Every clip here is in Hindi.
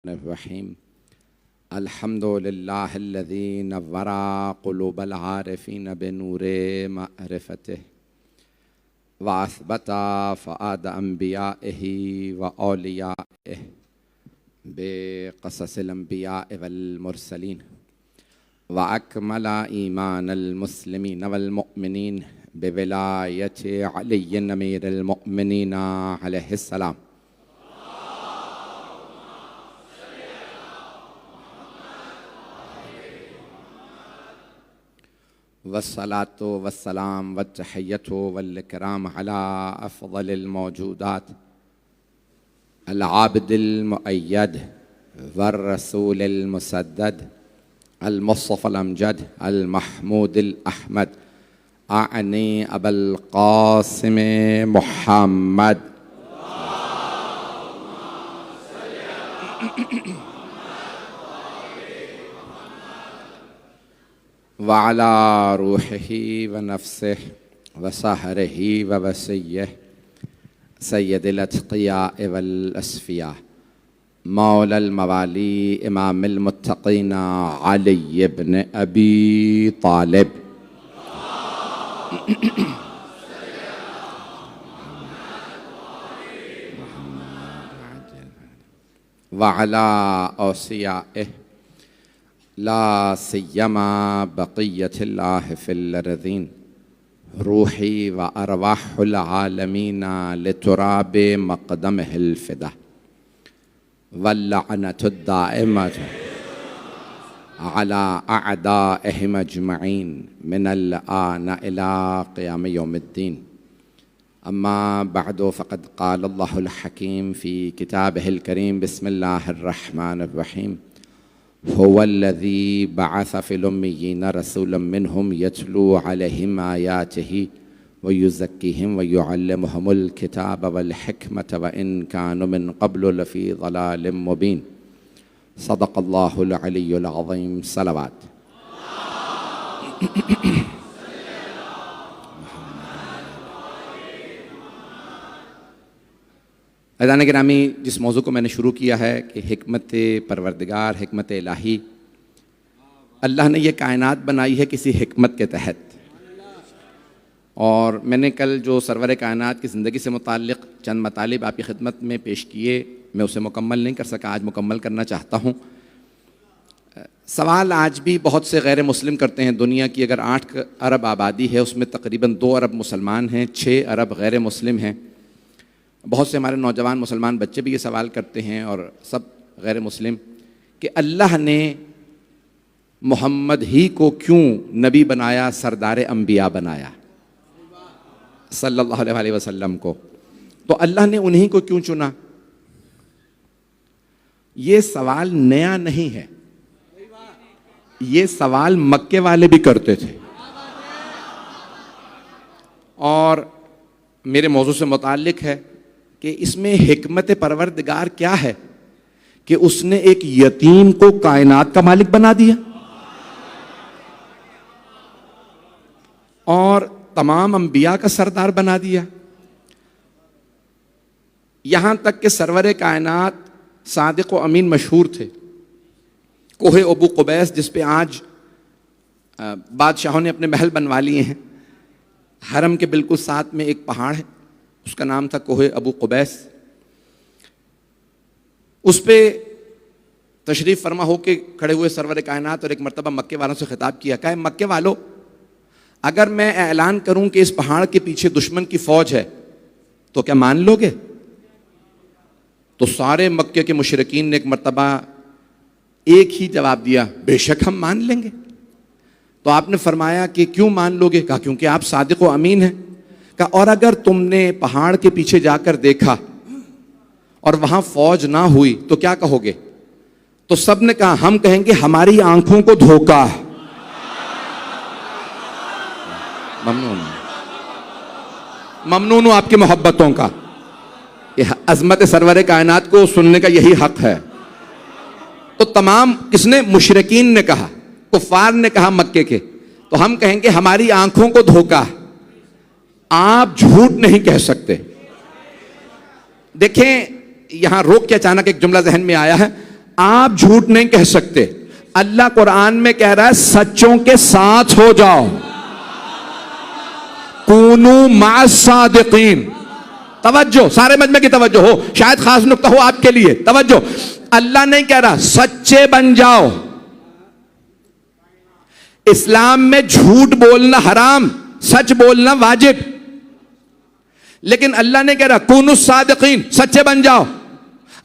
रहीम अल्हम्दुलिल्लाहिल्लज़ी नव्वरा क़ुलूबल आरिफ़ीन बिनूरे मअरिफ़तिह व असबता फ़ुआद अंबियाइही व औलियाइह बिक़ससिल अंबियाइ वल मुरसलीन व अकमला ईमानल मुस्लिमीन वल मुअमिनीन बिविलायति अली अमीरुल मुअमिनीन अलैहिस्सलाम। वस्सलातु वस्सलाम वत्तहिय्यतु वल इकराम अला अफ़ज़लिल मौजूदात अल आबिदिल मुअय्यद वर रसूलिल मुसद्दद अल मुस्तफ़ल अमजद अल महमूदिल अहमद आनी अबुल क़ासिम मुहम्मद व अला रूहिही व नफ्सिही व सहरिही व वसिय्यिही सय्यदिल अत्क़ियाए वल अस्फ़िया मौलल मवाली इमामिल मुत्तक़ीन अली इब्न अबी तालिब व अला औसियाइही ला सिय्यमा बक़िय्यतिल्लाहि फिल अर्ज़ीन रूही व अरवाहुल आलमीन लितुराबि मक़दमिहिल फ़िदा वल्लअनतुद दाइमतु अला अअदाइहिम अजमईन मिनल आन इला क़ियाम यौमिद्दीन। अम्मा बअदु फ़क़द क़ालल्लाहुल हकीम फ़ी किताबिहिल करीम बिस्मिल्लाहिर रहमानिर रहीम हुवल्लज़ी बअस फ़िल उम्मिय्यीन रसूलन मिनहुम यतलू अलैहिम आयातिही व युज़क्कीहिम व युअल्लिमुहुमुल किताब वल हिकमत व इन कानू मिन क़ब्लु लफ़ी ज़लालिम मुबीन। सदक़ल्लाहुल अलियुल अज़ीम। सलावत। अज़ान गिरामी, जिस मौजू को मैंने शुरू किया है कि हिकमत परवरदिगार, हिकमत इलाही, अल्लाह ने यह कायनात बनाई है किसी हिकमत के तहत। और मैंने कल जो सरवर कायनात की ज़िंदगी से मुताल्लिक़ चंद मतालिब आपकी खिदमत में पेश किए, मैं उसे मुकम्मल नहीं कर सका, आज मुकम्मल करना चाहता हूँ। सवाल आज भी बहुत से गैर मुस्लिम करते हैं। दुनिया की अगर 8 अरब आबादी है, उसमें तकरीबन 2 अरब मुसलमान हैं, 6 अरब गैर मुस्लिम हैं। बहुत से हमारे नौजवान मुसलमान बच्चे भी ये सवाल करते हैं और सब गैर मुस्लिम कि अल्लाह ने मोहम्मद ही को क्यों नबी बनाया, सरदार अंबिया बनाया सल्लल्लाहु अलैहि वसल्लम को, तो अल्लाह ने उन्हीं को क्यों चुना? ये सवाल नया नहीं है, ये सवाल मक्के वाले भी करते थे। और मेरे मौजू से मुताल्लिक़ है कि इसमें हिकमत परवरदिगार क्या है कि उसने एक यतीम को कायनात का मालिक बना दिया और तमाम अंबिया का सरदार बना दिया। यहां तक कि सरवरे कायनात सादिक व अमीन मशहूर थे। कोहे अबू कुबैस, जिस पे आज बादशाहों ने अपने महल बनवा लिए हैं, हरम के बिल्कुल साथ में एक पहाड़ है, उसका नाम था कोहे अबू कुबैस। उस पे तशरीफ़ फरमा होके खड़े हुए सरवर कायनात और एक मरतबा मक्के वालों से खिताब किया, कहा मक्के वालों, अगर मैं ऐलान करूं कि इस पहाड़ के पीछे दुश्मन की फौज है तो क्या मान लोगे? तो सारे मक्के के मुशरिकीन ने एक मरतबा एक ही जवाब दिया, बेशक हम मान लेंगे। तो आपने फरमाया कि क्यों मान लोगे? कहा क्योंकि आप सादिक व अमीन हैं। कहा और अगर तुमने पहाड़ के पीछे जाकर देखा और वहां फौज ना हुई तो क्या कहोगे? तो सब ने कहा हम कहेंगे हमारी आंखों को धोखा। ममनून ममनून हूं आपकी मोहब्बतों का। अजमत सरवर कायनात को सुनने का यही हक है। तो तमाम किसने? मुशरिकीन ने कहा, कुफार ने कहा मक्के के। तो हम कहेंगे हमारी आंखों को धोखा, आप झूठ नहीं कह सकते। देखें, यहां रोक के अचानक एक जुमला जहन में आया है, आप झूठ नहीं कह सकते। अल्लाह कुरान में कह रहा है सच्चों के साथ हो जाओ, कूनू मास सादिकीन। तवज्जो, सारे मजमे की तवज्जो हो, शायद खास नुक्ता हो आपके लिए, तवज्जो। अल्लाह नहीं कह रहा सच्चे बन जाओ। इस्लाम में झूठ बोलना हराम, सच बोलना वाजिब। लेकिन अल्लाह ने कह रहा कूनू सादिकीन, सच्चे बन जाओ।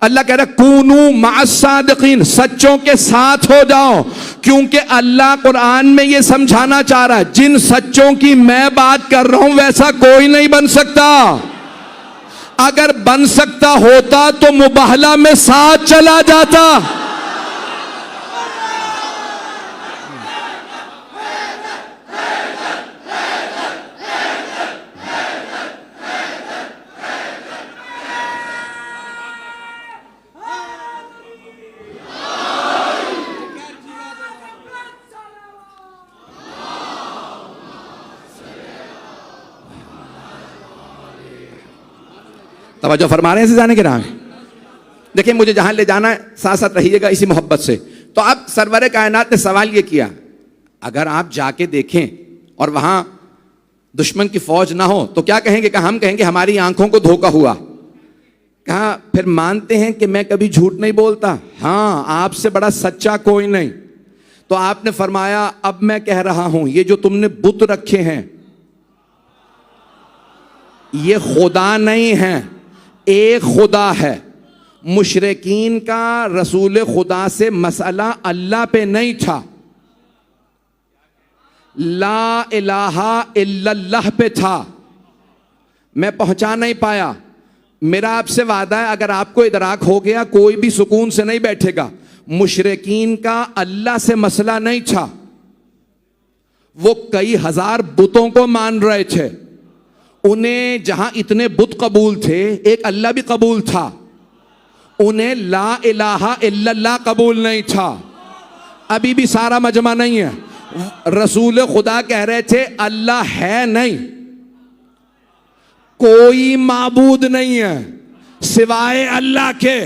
अल्लाह कह रहा कूनू मास सादिकीन, सच्चों के साथ हो जाओ। क्योंकि अल्लाह कुरान में यह समझाना चाह रहा है जिन सच्चों की मैं बात कर रहा हूं वैसा कोई नहीं बन सकता। अगर बन सकता होता तो मुबाहला में साथ चला जाता। तवज्जो फरमा रहे हैं से जाने के नाम। देखिए मुझे जहां ले जाना है साथ साथ रहिएगा इसी मोहब्बत से। तो अब सरवरे कायनात ने सवाल ये किया, अगर आप जाके देखें और वहां दुश्मन की फौज ना हो तो क्या कहेंगे? कहा हम कहेंगे हमारी आंखों को धोखा हुआ। कहा फिर मानते हैं कि मैं कभी झूठ नहीं बोलता? हाँ, आपसे बड़ा सच्चा कोई नहीं। तो आपने फरमाया अब मैं कह रहा हूं ये जो तुमने बुत रखे हैं ये खुदा नहीं है, एक खुदा है। मुशरिकीन का रसूल खुदा से मसला अल्लाह पे नहीं था, ला इलाहा इल्लल्लाह पे था। मैं पहुंचा नहीं पाया। मेरा आपसे वादा है अगर आपको इदराक हो गया कोई भी सुकून से नहीं बैठेगा। मुशरिकीन का अल्लाह से मसला नहीं था, वो कई हजार बुतों को मान रहे थे। उन्हें जहां इतने बुत कबूल थे एक अल्लाह भी कबूल था, उन्हें ला इलाहा इल्लल्लाह कबूल नहीं था। अभी भी सारा मजमा नहीं है। रसूल खुदा कह रहे थे अल्लाह है नहीं, कोई माबूद नहीं है सिवाय अल्लाह के।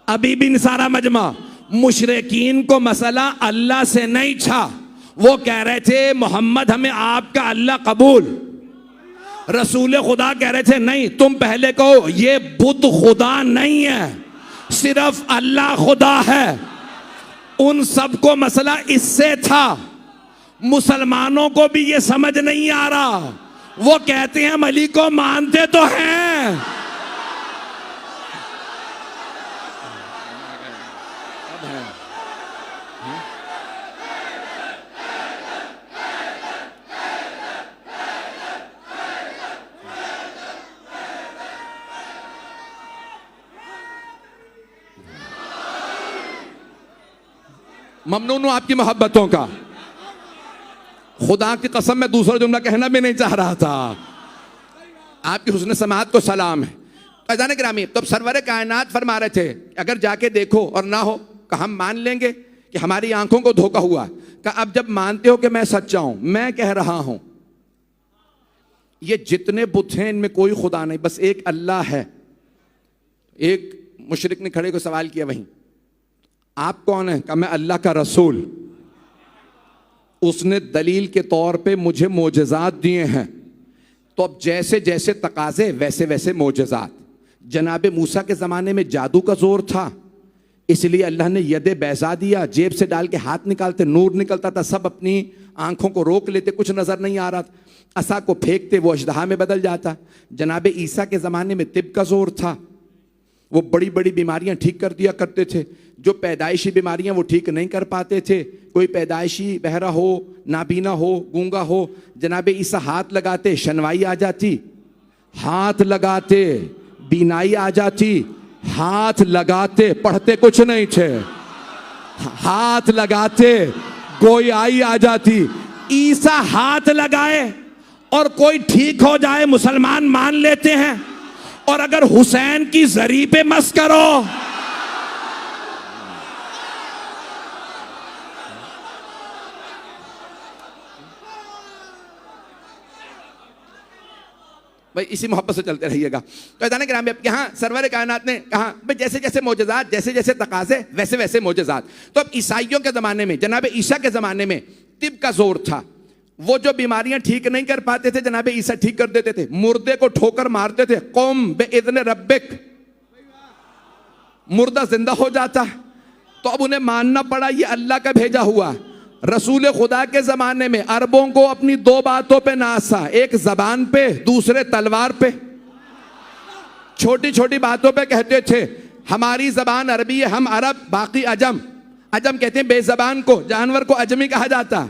अभी भी सारा मजमा। मुशरिकीन को मसला अल्लाह से नहीं था, वो कह रहे थे मोहम्मद हमें आपका अल्लाह कबूल। रसूल खुदा कह रहे थे नहीं, तुम पहले कहो ये बुत खुदा नहीं है, सिर्फ अल्लाह खुदा है। उन सबको मसला इससे था। मुसलमानों को भी ये समझ नहीं आ रहा। वो कहते हैं हम अली को मानते तो हैं, ममनून हूं आपकी मोहब्बतों का। खुदा की कसम मैं दूसरा जुमला कहना भी नहीं चाह रहा था। आपकी हुस्न समात को सलाम है। अजान गिरामी, तब सरवर कायनात फरमा रहे थे अगर जाके देखो और ना हो कहा हम मान लेंगे कि हमारी आंखों को धोखा हुआ। कहा अब जब मानते हो कि मैं सच्चा हूं, मैं कह रहा हूं ये जितने बुत हैं इनमें कोई खुदा नहीं, बस एक अल्लाह है। एक मुशरिक ने खड़े को सवाल किया वहीं, आप कौन है? कहा मैं अल्लाह का रसूल। उसने दलील के तौर पे मुझे मोजज़ात दिए हैं। तो अब जैसे जैसे तकाजे वैसे वैसे मोजज़ात। जनाब मूसा के ज़माने में जादू का जोर था, इसलिए अल्लाह ने यदे बैजा दिया, जेब से डाल के हाथ निकालते नूर निकलता था, सब अपनी आंखों को रोक लेते, कुछ नज़र नहीं आ रहा था। असा को फेंकते वो अजदहा में बदल जाता। जनाब ईसा के ज़माने में तिब का जोर था, वो बड़ी बड़ी बीमारियां ठीक कर दिया करते थे। जो पैदाइशी बीमारियां वो ठीक नहीं कर पाते थे, कोई पैदाइशी बहरा हो, नाबीना हो, गूंगा हो, जनाब ईसा हाथ लगाते शनवाई आ जाती, हाथ लगाते बीनाई आ जाती, हाथ लगाते पढ़ते कुछ नहीं थे, हाथ लगाते गोयाई आ जाती। ईसा हाथ लगाए और कोई ठीक हो जाए मुसलमान मान लेते हैं, और अगर हुसैन की जरी पे मस करो भाई इसी मोहब्बत से चलते रहिएगा। तो ऐसा ना कि यहाँ सरवर कायनात ने कहा भाई जैसे जैसे मोजज़ात, जैसे जैसे तकाज़े, वैसे वैसे मोजज़ात। तो अब ईसाइयों के ज़माने में, जनाब ईसा के ज़माने में तिब का जोर था। वो जो बीमारियां ठीक नहीं कर पाते थे जनाब ईसा ठीक कर देते थे। मुर्दे को ठोकर मारते थे, कौम बेइज़्न रब्बिक, मुर्दा जिंदा हो जाता। तो अब उन्हें मानना पड़ा ये अल्लाह का भेजा हुआ। रसूल खुदा के जमाने में अरबों को अपनी दो बातों पे नासा, एक जबान पे, दूसरे तलवार पे। छोटी छोटी बातों पे कहते थे हमारी जबान अरबी है, हम अरब, बाकी अजम। अजम कहते हैं बेजबान को, जानवर को अजमी कहा जाता।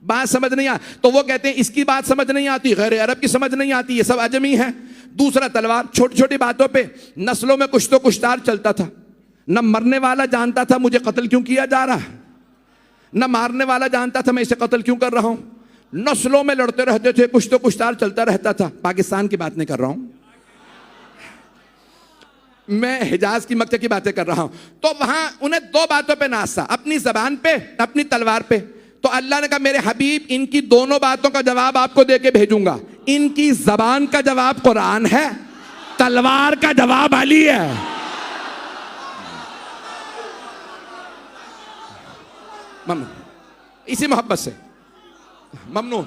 बात समझ नहीं आ, तो वो कहते हैं इसकी बात समझ नहीं आती, गैर अरब की समझ नहीं आती, ये सब अजमी है। दूसरा तलवार। छोटी छोटी बातों पे नस्लों में कुछ तो कुछ तार चलता था। न मरने वाला जानता था मुझे कत्ल क्यों किया जा रहा है, न मारने वाला जानता था मैं इसे कत्ल क्यों कर रहा हूं। नस्लों में लड़ते रहते थे, कुछ तो कुछ तार चलता रहता था। पाकिस्तान की बात नहीं कर रहा हूं मैं, हिजाज की, मक्के की बातें कर रहा हूं। तो वहां उन्हें दो बातों पे नासा, अपनी जबान पे, अपनी तलवार पे। तो अल्लाह ने कहा मेरे हबीब इनकी दोनों बातों का जवाब आपको देके भेजूंगा। इनकी जबान का जवाब कुरान है, तलवार का जवाब अली है। ममनून, इसी मोहब्बत से ममनून।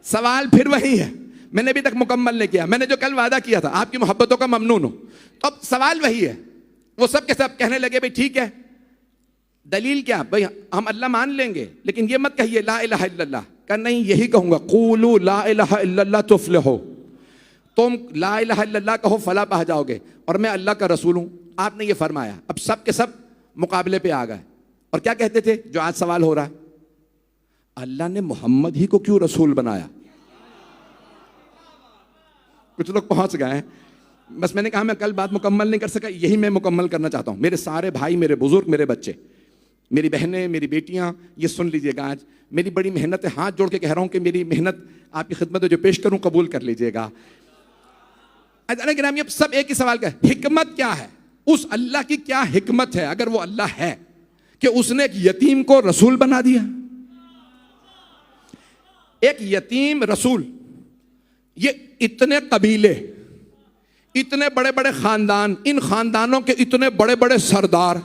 सवाल फिर वही है, मैंने अभी तक मुकम्मल नहीं किया। मैंने जो कल वादा किया था आपकी मोहब्बतों का ममनून हो, तो अब सवाल वही है। वो सब के सब कहने लगे भाई ठीक है, दलील क्या भाई, हम अल्लाह मान लेंगे लेकिन ये मत कहिए ला इलाहा इल्लल्लाह। का नहीं, यही कहूंगा क़ूलू ला इलाहा इल्लल्लाह तुफ़्लिहू। तुम ला इलाहा इल्लल्लाह कहो फला पा जाओगे, और मैं अल्लाह का रसूल हूं। आपने ये फरमाया। अब सब के सब मुकाबले पे आ गए। और क्या कहते थे जो आज सवाल हो रहा है, अल्लाह ने मोहम्मद ही को क्यों रसूल बनाया। कुछ लोग पहुंच गए हैं। बस मैंने कहा मैं कल बात मुकम्मल नहीं कर सका, यही मैं मुकम्मल करना चाहता हूं। मेरे सारे भाई, मेरे बुजुर्ग, मेरे बच्चे, मेरी बहनें, मेरी बेटियां, ये सुन लीजिएगा। आज मेरी बड़ी मेहनत है, हाथ जोड़ के कह रहा हूं कि मेरी मेहनत आपकी खिदमत में जो पेश करूं कबूल कर लीजिएगा। अब सब एक ही सवाल का, हिकमत क्या है, उस अल्लाह की क्या हिकमत है अगर वो अल्लाह है कि उसने एक यतीम को रसूल बना दिया। एक यतीम रसूल, ये इतने कबीले, इतने बड़े बड़े खानदान, इन खानदानों के इतने बड़े बड़े सरदार,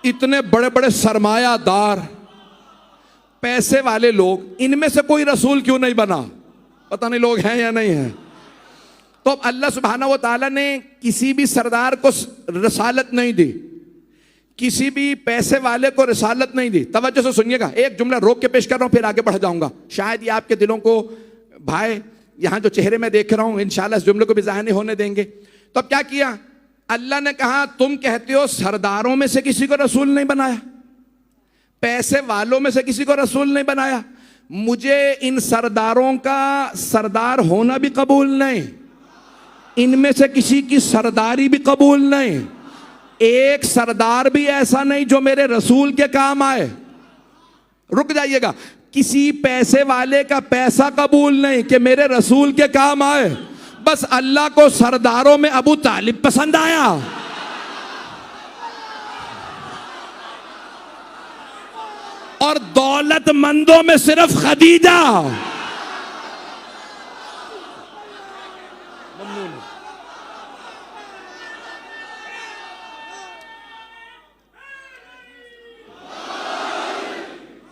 इतने बड़े बड़े सरमायादार, पैसे वाले लोग, इनमें से कोई रसूल क्यों नहीं बना। पता नहीं लोग हैं या नहीं है। तो अब अल्लाह सुब्हाना व तआला ने किसी भी सरदार को रसालत नहीं दी, किसी भी पैसे वाले को रिसालत नहीं दी। तवज्जो से सुनिएगा, एक जुमला रोक के पेश कर रहा हूं फिर आगे बढ़ जाऊंगा। शायद ये आपके दिलों को, भाई यहां जो चेहरे में देख रहा हूं, इंशाल्लाह इस जुमले को भी ज़ाहिर नहीं होने देंगे। तो अब क्या किया अल्लाह ने, कहा तुम कहते हो सरदारों में से किसी को रसूल नहीं बनाया, पैसे वालों में से किसी को रसूल नहीं बनाया। मुझे इन सरदारों का सरदार होना भी कबूल नहीं, इनमें से किसी की सरदारी भी कबूल नहीं। एक सरदार भी ऐसा नहीं जो मेरे रसूल के काम आए। रुक जाइएगा, किसी पैसे वाले का पैसा कबूल नहीं कि मेरे रसूल के काम आए। बस अल्लाह को सरदारों में अबू तालिब पसंद आया। और दौलतमंदों में सिर्फ खदीजा।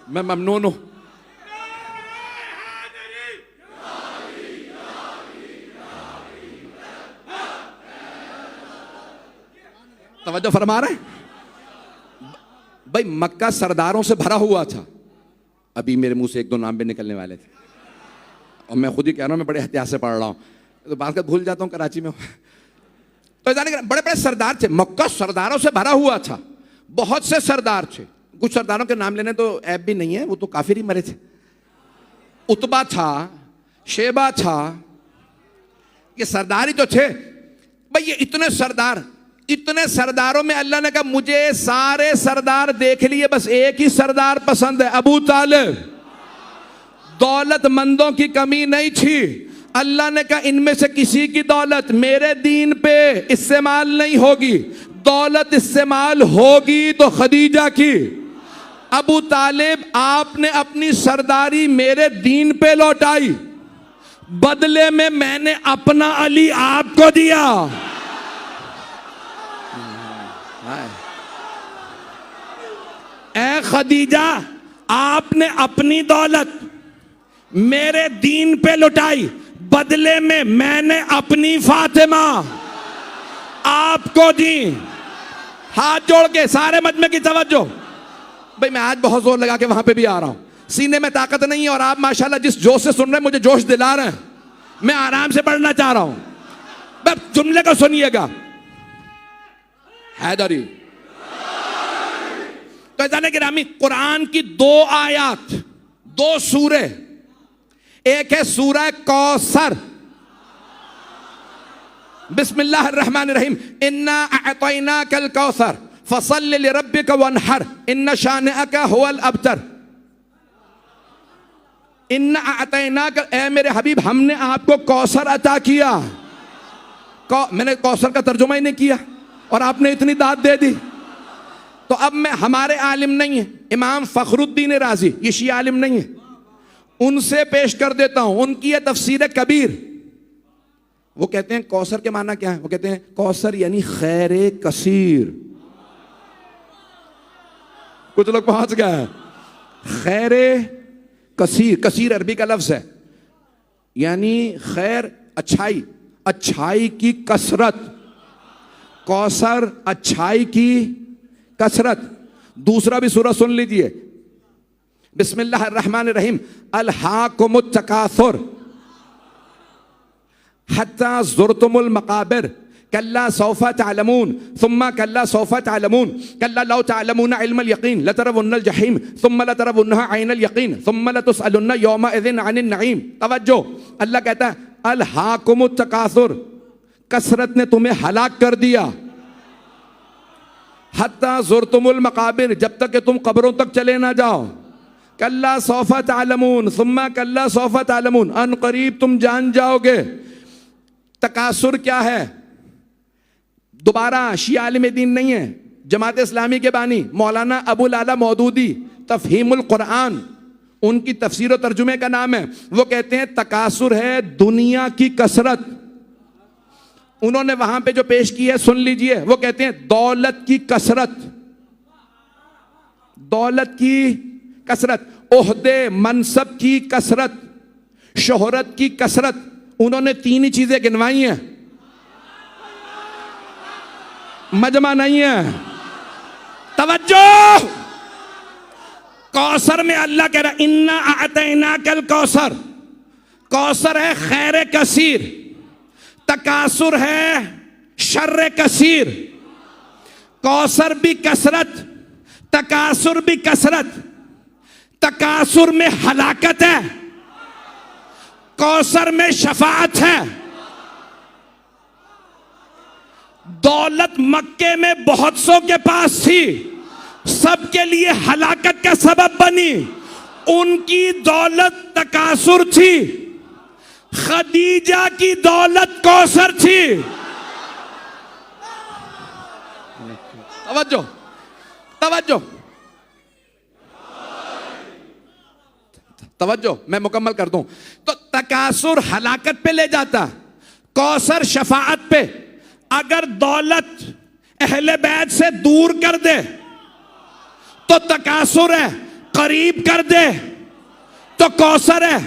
मैं ममनून हूं। तवज्जो फरमा रहे हैं भाई, मक्का सरदारों से भरा हुआ था। अभी मेरे मुंह से एक दो नाम भी निकलने वाले थे और मैं खुद ही कह रहा हूं, मैं बड़े एहतियात से पढ़ रहा हूं, तो बात कर भूल जाता हूं कराची में। तो जाने बड़े बड़े सरदार थे, मक्का सरदारों से भरा हुआ था। बहुत से सरदार थे, कुछ सरदारों के नाम लेने तो ऐब भी नहीं है, वो तो काफिर ही मरे थे। उतबा था, शेबा था, ये सरदार ही तो थे भाई। ये इतने सरदार, इतने सरदारों में अल्लाह ने कहा मुझे सारे सरदार देख लिए, बस एक ही सरदार पसंद है, अबू तालिब। दौलतमंदों की कमी नहीं थी। अल्लाह ने कहा इनमें से किसी की दौलत मेरे दीन पे इस्तेमाल नहीं होगी, दौलत इस्तेमाल होगी तो खदीजा की। अबू तालिब आपने अपनी सरदारी मेरे दीन पे लौटाई, बदले में मैंने अपना अली आपको दिया। ए खदीजा, आपने अपनी दौलत मेरे दीन पे लुटाई, बदले में मैंने अपनी फातिमा आपको दी। हाथ जोड़ के सारे मजमे की तवज्जो। भाई मैं आज बहुत जोर लगा के वहां पे भी आ रहा हूं, सीने में ताकत नहीं है और आप माशाल्लाह जिस जोश से सुन रहे हैं मुझे जोश दिला रहे हैं। मैं आराम से पढ़ना चाह रहा हूं, बस जुमले को सुनिएगा। हैदरी तो जाने गिरामी, कुरान की 2 आयत, 2 सूरे, एक है सूरह कौसर, बिस्मिल्लाहिर्रहमानिर्रहीम, इन्ना अअतैनाकल कौसर फसल्लि लिरब्बिका वन्हर इन्ना शानिअका हुवल अबतर। इन्ना अअतैनाका, ए मेरे हबीब हमने आपको कौसर अता किया। मैंने कौसर का तर्जुमा ही नहीं किया और आपने इतनी दाद दे दी। तो अब मैं, हमारे आलिम नहीं है इमाम फखरुद्दीन राजी, ये शिया आलिम नहीं है, उनसे पेश कर देता हूं। उनकी है तफसीर कबीर। वो कहते हैं कौसर के माना क्या है? वो कहते हैं कौसर यानी खैर कसीर। कुछ लोग पहुंच गए। खैर कसीर, कसीर अरबी का लफ्ज है, यानी खैर अच्छाई, अच्छाई की कसरत। कौसर अच्छाई की कसरत। दूसरा भी सूरह सुन लीजिए, बिस्मिल्लाहिर्रहमानिर्रहीम, अलहाकुमुत तकासुर हत्ता ज़ुरतुमुल मकाबिर कल्ला सौफा तअलमून सुम्मा कल्ला सौफा तअलमून कल्ला लौ तअलमून इल्मल यकीन लतरवुन्नल जहीम सुम्मा लतरवुन्नहा ऐनल यकीन सुम्मा लतुसअलुन्ना यौमइज़िन अनिन नईम। तवज्जो, अल्लाह कहता है अलहाकुमुत तकासुर, कसरत ने तुम्हें हलाक कर दिया। हत्ता ज़ुरतुमुल मकाबिर, जब तक कि तुम कब्रों तक चले ना जाओ। कल्ला सौफा तअलमून सुम्मा कल्ला सौफा तअलमून, अन करीब तुम जान जाओगे। तकासुर क्या है? दोबारा शिया आलिम दीन नहीं है, जमात इस्लामी के बानी मौलाना अबुल आला मौदूदी तफहीमुल कुरान, उनकी तफसीर और तर्जुमे का नाम है। वो कहते हैं तकासुर है दुनिया की कसरत। उन्होंने वहां पे जो पेश की है सुन लीजिए, वो कहते हैं दौलत की कसरत, दौलत की कसरत, ओहदे मनसब की कसरत, शोहरत की कसरत। उन्होंने 3 ही चीजें गिनवाई हैं, मजमा नहीं है। तवज्जो, कौसर में अल्लाह कह रहा इन्ना अअतैनाकल कौसर, कौसर है खैर कसीर, तकासुर है शर्र कसीर। कौसर भी कसरत, तकासुर भी कसरत। तकासुर में हलाकत है, कौसर में शफाअत है। दौलत मक्के में बहुत सौ के पास थी, सबके लिए हलाकत का सबब बनी। उनकी दौलत तकासुर थी, खदीजा की दौलत कौसर थी। तवज्जो, तवज्जो, तवज्जो, मैं मुकम्मल कर दूं। तो तकासुर हलाकत पे ले जाता, कौसर शफाअत पे। अगर दौलत अहले बैत से दूर कर दे तो तकासुर है, करीब कर दे तो कौसर है।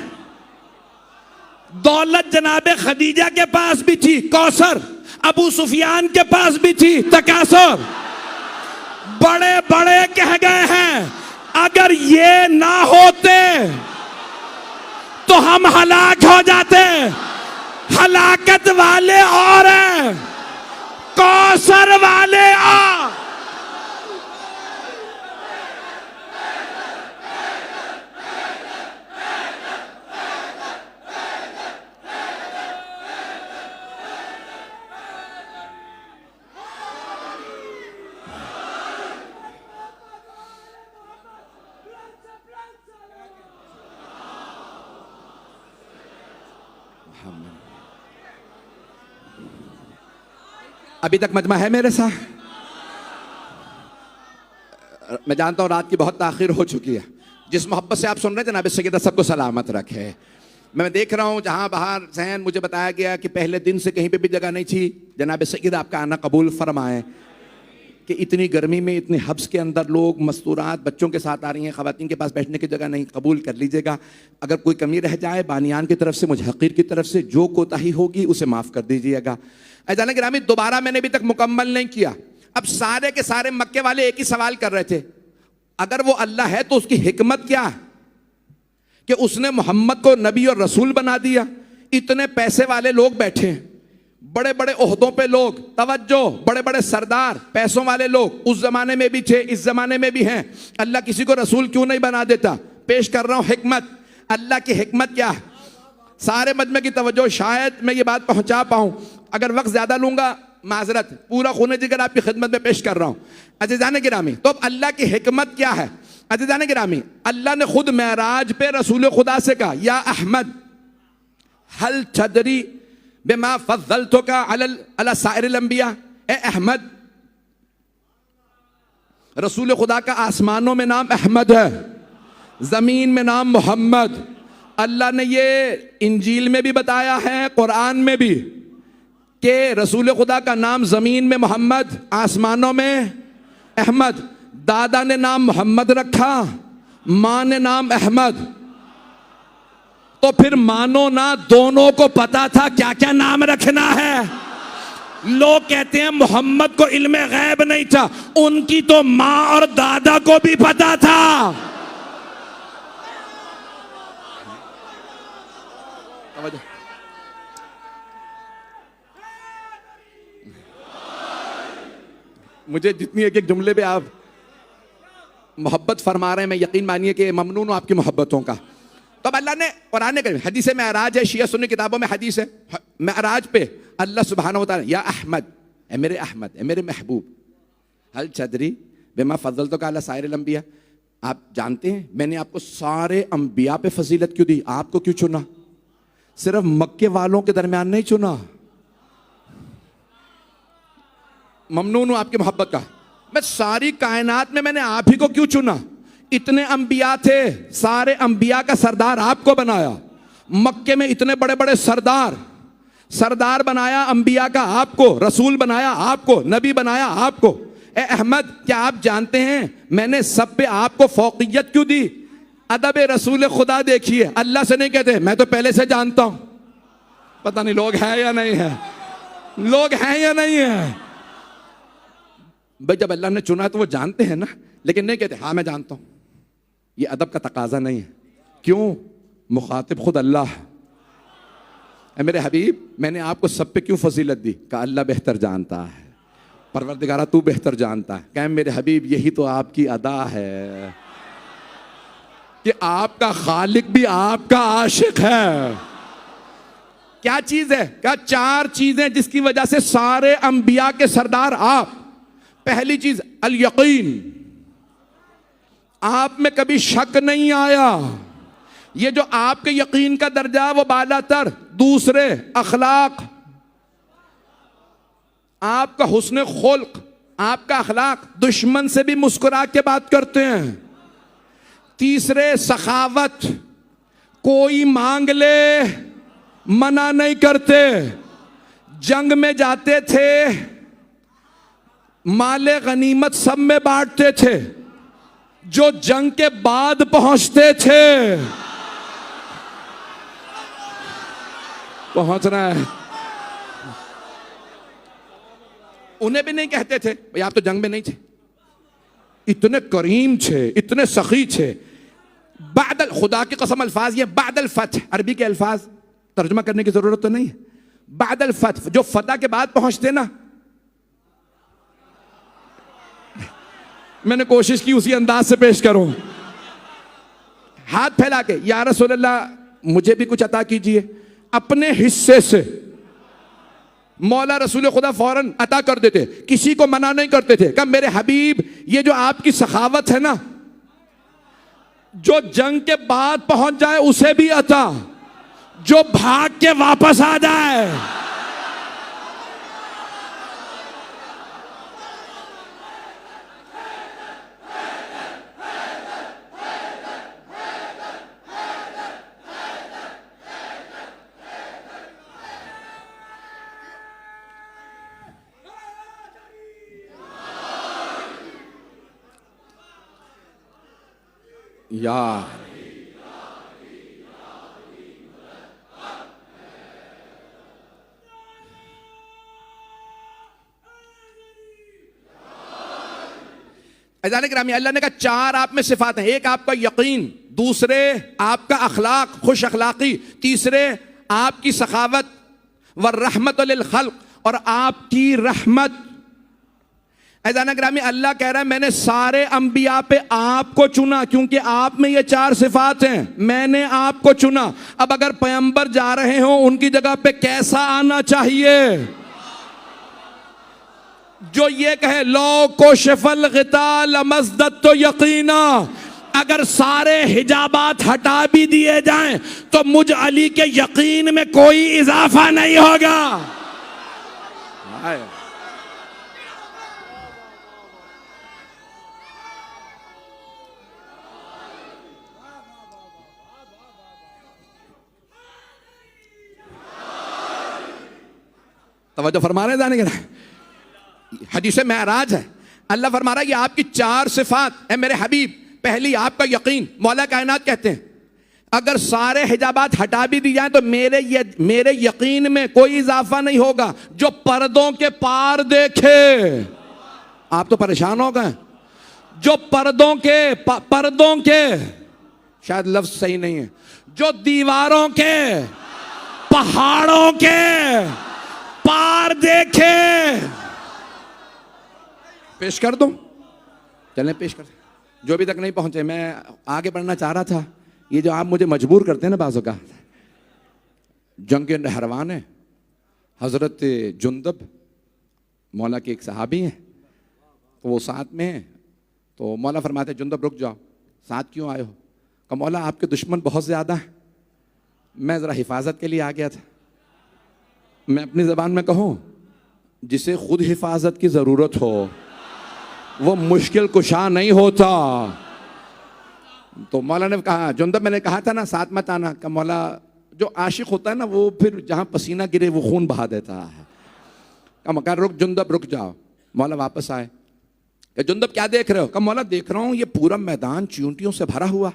दौलत जनाबे खदीजा के पास भी थी, कौसर। अबू सुफियान के पास भी थी, तकासुर। बड़े बड़े कह गए हैं अगर ये ना होते तो हम हलाक हो जाते। हलाकत वाले और हैं, कौसर वाले आ। अभी तक मजमा है मेरे साथ? मैं जानता हूँ रात की बहुत ताखिर हो चुकी है। जिस मोहब्बत से आप सुन रहे थे जनाब सैयदा सबको सलामत रखे। मैं देख रहा हूँ जहाँ बाहर जहन मुझे बताया गया कि पहले दिन से कहीं पे भी जगह नहीं थी। जनाब सैयदा आपका आना कबूल फरमाएं कि इतनी गर्मी में इतने हब्स के अंदर लोग मस्तूरात बच्चों के साथ आ रही हैं, ख़वातीन के पास बैठने की जगह नहीं, कबूल कर लीजिएगा। अगर कोई कमी रह जाए बानियान की तरफ से, मुजहक़ीर की तरफ से जो कोताही होगी उसे माफ़ कर दीजिएगा। अज़ान गिरामी दोबारा मैंने अभी तक मुकम्मल नहीं किया। अब सारे के सारे मक्के वाले एक ही सवाल कर रहे थे, अगर वो अल्लाह है तो उसकी हिकमत क्या है कि उसने मोहम्मद को नबी और रसूल बना दिया। इतने पैसे वाले लोग बैठे हैं, बड़े बड़े ओहदों पे लोग, तवज्जो, बड़े बड़े सरदार, पैसों वाले लोग उस जमाने में भी थे, इस जमाने में भी हैं। अल्लाह किसी को रसूल क्यों नहीं बना देता? पेश कर रहा हूं हिकमत। अल्लाह की हिकमत क्या है? सारे मजमे की तवज्जो, शायद मैं ये बात पहुंचा पाऊं। अगर वक्त ज्यादा लूंगा माजरत, पूरा खूने जिगर आपकी खिदमत में पेश कर रहा हूं। अज़ीज़ान गिरामी, तो अब अल्लाह की हिकमत क्या है? अज़ीज़ान गिरामी, अल्लाह ने खुद मेराज पे रसूल खुदा से कहा, या अहमद हल तदरी बिमा फज़्ज़लतुका अला साइरिल अंबिया। ए अहमद, रसूल खुदा का आसमानों में नाम अहमद है, जमीन में नाम मोहम्मद। अल्लाह ने ये इंजील में भी बताया है, कुरान में भी, कि रसूल खुदा का नाम जमीन में मोहम्मद, आसमानों में अहमद। दादा ने नाम मोहम्मद रखा, माँ ने नाम अहमद। तो फिर मानो ना दोनों को पता था क्या क्या नाम रखना है। लोग कहते हैं मोहम्मद को इल्मे गैब नहीं था, उनकी तो माँ और दादा को भी पता था। मुझे जितनी एक एक जुमले पे आप मोहब्बत फरमा रहे हैं, मैं यकीन मानिए कि ममनून हूं आपकी मोहब्बतों का। तो अब अल्लाह ने कुरान में हदीस मेराज है, शिया सुन्नी किताबों में हदीस है, मेराज पे अल्लाह सुब्हानहू व तआला, या अहमद, ए मेरे अहमद, ए मेरे महबूब, हल तदरी बिमा फज़्ज़लतुका अला साइरिल अंबिया। आप जानते हैं मैंने आपको सारे अंबिया पे फजीलत क्यों दी? आपको क्यों चुना? सिर्फ मक्के वालों के दरमियान नहीं चुना। ममनून हूं आपकी मोहब्बत का। मैं सारी कायनात में मैंने आप ही को क्यों चुना? इतने अंबिया थे, सारे अंबिया का सरदार आपको बनाया। मक्के में इतने बड़े बड़े सरदार बनाया अंबिया का आपको, रसूल बनाया आपको, नबी बनाया आपको। ए अहमद, क्या आप जानते हैं मैंने सब पे आपको फौकियत क्यों दी? अदब रसूल खुदा देखिए, अल्लाह से नहीं कहते मैं तो पहले से जानता हूं। पता नहीं लोग हैं या नहीं है, लोग हैं या नहीं है। भाई जब अल्लाह ने चुना तो वो जानते हैं ना, लेकिन नहीं कहते हाँ मैं जानता हूं। ये अदब का तकाजा नहीं है। क्यों? मुखातिब खुद अल्लाह है। मेरे हबीब, मैंने आपको सब पे क्यों फजीलत दी? का अल्लाह बेहतर जानता है, परवरदिगारा तू बेहतर जानता है। कहें मेरे हबीब यही तो आपकी अदा है कि आपका खालिक भी आपका आशिक है। क्या चीज है? क्या चार चीजें जिसकी वजह से सारे अंबिया के सरदार आप। पहली चीज अल यकीन, आप में कभी शक नहीं आया। ये जो आपके यकीन का दर्जा वो बालातर। दूसरे अखलाक, आपका हुस्न खुल्क, आपका अखलाक, दुश्मन से भी मुस्कुरा के बात करते हैं। तीसरे सखावत, कोई मांग ले मना नहीं करते। जंग में जाते थे माले गनीमत सब में बांटते थे। जो जंग के बाद पहुंचते थे, पहुंच रहा है, उन्हें भी नहीं कहते थे भाई आप तो जंग में नहीं थे। इतने करीम थे, इतने सखी थे। बादल, खुदा की कसम अल्फाज ये बादल फतह, अरबी के अल्फाज तर्जुमा करने की जरूरत तो नहीं है। बादल फतह, जो फतह के बाद पहुंचते ना, मैंने कोशिश की उसी अंदाज से पेश करूं। हाथ फैला के या रसूल अल्लाह मुझे भी कुछ अता कीजिए। अपने हिस्से से मौला रसूल खुदा फौरन अता कर देते, किसी को मना नहीं करते थे। कहा मेरे हबीब ये जो आपकी सखावत है ना, जो जंग के बाद पहुंच जाए उसे भी अता, जो भाग के वापस आ जाए। या अजान गिरामी, अल्लाह ने कहा चार आप में सिफात हैं। एक आपका यकीन, दूसरे आपका अखलाक, खुश अखलाकी, तीसरे आपकी सखावत व रहमत लिल खल्क, और आपकी रहमत। अजान गिरामी, अल्लाह कह रहा है मैंने सारे अंबिया पे आपको चुना क्योंकि आप में ये चार सिफात हैं, मैंने आपको चुना। अब अगर पैगंबर जा रहे हो उनकी जगह पे कैसा आना चाहिए? जो ये कहे लो को शफल गिता लमज़दत तो यकीना, अगर सारे हिजाबात हटा भी दिए जाएं तो मुझ अली के यकीन में कोई इजाफा नहीं होगा। तवज्जो फरमा रहे जाने के ना, हदीस मेराज है, अल्लाह फरमा रहा है ये आपकी चार सिफात है मेरे हबीब। पहली आपका यकीन, मौला कायनात कहते हैं अगर सारे हिजाबात हटा भी दी जाए तो मेरे यकीन में कोई इजाफा नहीं होगा। जो पर्दों के पार देखे, आप तो परेशान हो गए, जो पर्दों के शायद लफ्ज सही नहीं है, जो दीवारों के पहाड़ों के पार देखे। पेश कर दूं? चलें पेश कर। जो अभी तक नहीं पहुंचे, मैं आगे बढ़ना चाह रहा था, ये जो आप मुझे मजबूर करते हैं ना बाज़ों का। जंग नहरवान है, हजरत जुंदब मौला के एक सहाबी हैं, तो वो साथ में हैं। तो मौला फरमाते जुंदब रुक जाओ, साथ क्यों आए हो? कहा मौला आपके दुश्मन बहुत ज़्यादा हैं, मैं ज़रा हिफाजत के लिए आ गया था। मैं अपनी ज़बान में कहूँ, जिसे खुद हिफाजत की ज़रूरत हो वो मुश्किल कुशा नहीं होता। तो मौला ने कहा जुंदब मैंने कहा था ना साथ मत आना। का मौला जो आशिक होता है ना वो फिर जहाँ पसीना गिरे वो खून बहा देता है। का मकान रुक जुंदब रुक जाओ। मौला वापस आए, कि जुंदब क्या देख रहे हो? का मौला देख रहा हूँ ये पूरा मैदान चींटियों से भरा हुआ,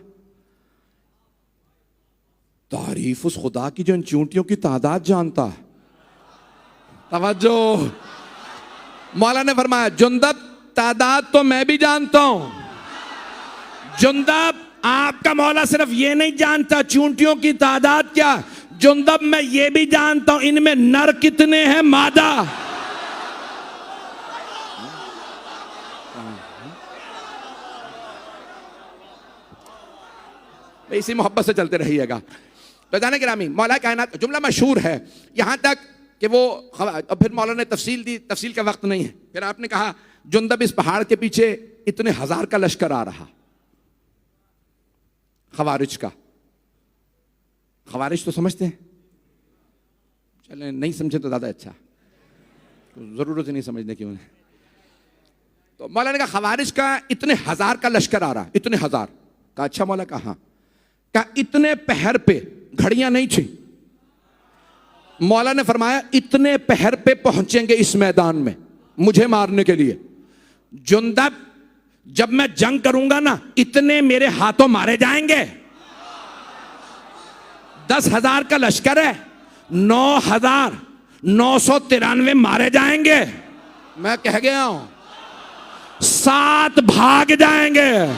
तारीफ उस खुदा की जो इन चींटियों की तादाद जानता है। तवज्जो, मौला ने फरमाया जुंदब तादाद तो मैं भी जानता हूं। जुंदब आपका मौला सिर्फ ये नहीं जानता चींटियों की तादाद क्या, जुंदब मैं ये भी जानता हूं इनमें नर कितने हैं, मादा। इसी मोहब्बत से चलते रहिएगा। तो जाने गिरामी, मौला कायनात जुमला मशहूर है यहां तक कि वो फिर मौला ने तफसील दी, तफसील का वक्त नहीं है। फिर आपने कहा जुंदब इस पहाड़ के पीछे इतने हजार का लश्कर आ रहा, खवारिज का। खवारिज तो समझते हैं, चले नहीं समझे तो ज्यादा अच्छा, जरूरत ही नहीं समझने की उन्हें। तो मौला ने कहा खवारिज का इतने हजार का लश्कर आ रहा, इतने हजार का। अच्छा मौला कहा, क्या इतने पहर पे घड़ियां नहीं थी? मौला ने फरमाया इतने पहर पे पहुंचेंगे इस मैदान में मुझे मारने के लिए। जुंदब जब मैं जंग करूंगा ना इतने मेरे हाथों मारे जाएंगे। 10,000 का लश्कर है, 9,993 मारे जाएंगे। मैं कह गया हूं 7 भाग जाएंगे।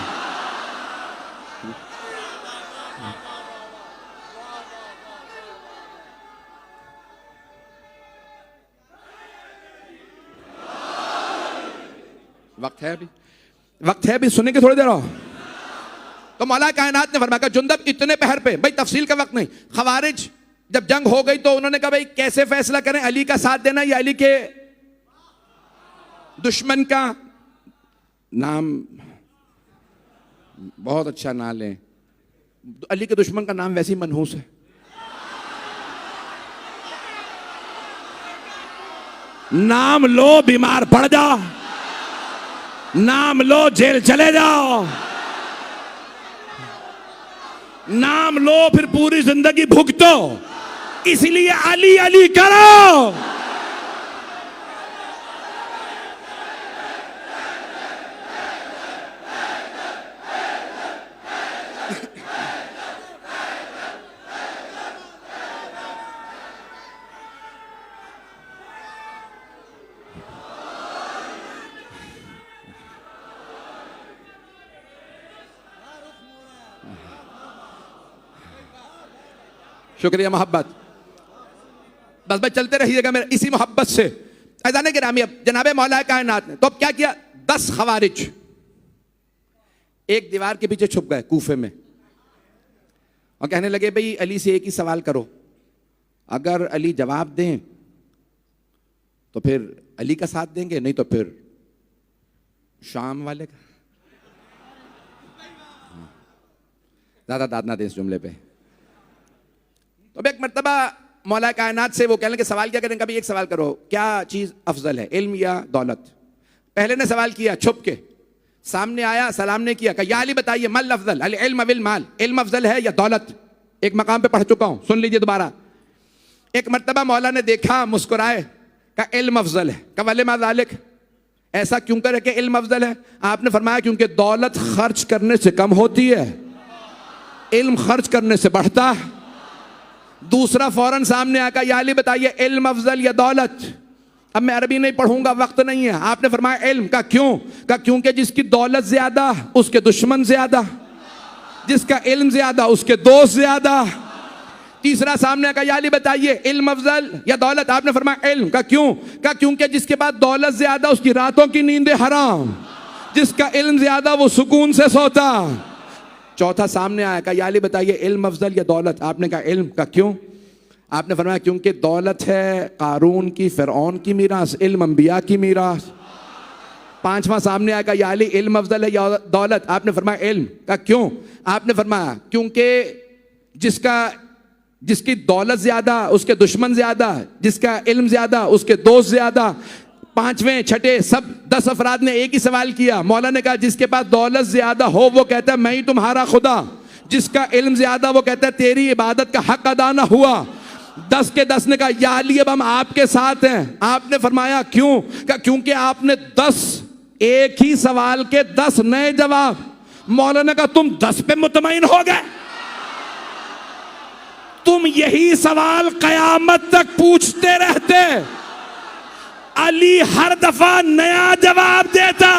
वक्त है अभी, वक्त है अभी, सुनेंगे थोड़ी देर और। तो मौला कायनात ने फरमाया जुंदब इतने पहर पे, भाई तफसील का वक्त नहीं। खवारिज जब जंग हो गई तो उन्होंने कहा भाई कैसे फैसला करें, अली का साथ देना या अली के दुश्मन का? नाम बहुत अच्छा ना लें, अली के दुश्मन का नाम वैसे ही मनहूस है। नाम लो बीमार पड़ जाओ, नाम लो जेल चले जाओ, नाम लो फिर पूरी जिंदगी भुगतो। इसलिए अली अली करो। शुक्रिया मोहब्बत, बस बस चलते रहिएगा मेरे इसी मोहब्बत से। ऐज़ान गिरामी, अब जनाबे मौला कायनात ने तो अब क्या किया, 10 खवारिज एक दीवार के पीछे छुप गए कूफे में और कहने लगे भाई अली से एक ही सवाल करो, अगर अली जवाब दें तो फिर अली का साथ देंगे, नहीं तो फिर शाम वाले का। ज्यादा दाद ना दें इस जुमले पे। तो एक मर्तबा मौला कायनात से वो कहने के सवाल क्या करें, कभी एक सवाल करो, क्या चीज अफजल है, इल्म या दौलत। पहले ने सवाल किया छुप के, सामने आया, सलाम ने किया, कहा या अली बताइए मल अफजल, अल इल्म विल माल, इल्म अफजल है या दौलत। एक मकाम पे पढ़ चुका हूं, सुन लीजिए दोबारा। एक मर्तबा मौला ने देखा, मुस्कुराए, कहा इल्म अफजल है। कहा वले मा ज़ालिक, ऐसा क्यों करे कि इल्म अफजल है। आपने फरमाया क्योंकि दौलत खर्च करने से कम होती है, इल्म खर्च करने से बढ़ता है। दूसरा फौरन सामने आकर या अली बताइए इल्म अफजल या दौलत। अब मैं अरबी नहीं पढ़ूंगा, वक्त नहीं है। आपने फरमाया इल्म। का क्यों? का क्योंकि जिसकी दौलत ज्यादा उसके दुश्मन ज्यादा, जिसका इल्म ज्यादा उसके दोस्त ज्यादा। तीसरा सामने आकर या अली बताइए इल्म अफजल या दौलत। आपने फरमाया इल्म। का क्यों? का क्योंकि जिसके पास दौलत ज्यादा उसकी रातों की नींदें हराम, जिसका इल्म ज्यादा वो सुकून से सोता। चौथा सामने आया, कहा या अली बताइए इल्म अफजल या दौलत। आपने कहा इल्म। का क्यों? आपने फरमाया क्योंकि दौलत है कारून की, फिरौन की मीरास, इल्म अंबिया की मीरास। पांचवा सामने आया, कहा या अली इल्म अफजल है या दौलत। आपने फरमाया इल्म। का क्यों? आपने फरमाया क्योंकि जिसकी दौलत ज्यादा उसके दुश्मन ज्यादा, जिसका इल्म ज्यादा उसके दोस्त ज्यादा। पांचवें छठे सब 10 अफराद ने एक ही सवाल किया। मौला ने कहा जिसके पास दौलत ज्यादा हो वो कहता है मैं ही तुम्हारा खुदा, जिसका इल्म ज्यादा वो कहता है तेरी इबादत का हक अदा ना हुआ। 10 के 10 ने कहा या अली अब हम आपके साथ हैं। आपने फरमाया क्यों? कहा क्योंकि आपने 10 एक ही सवाल के 10 नए जवाब। मौला ने कहा तुम 10 पे मुतमईन हो गए, तुम यही सवाल कयामत तक पूछते रहते, अली हर दफा नया जवाब देता।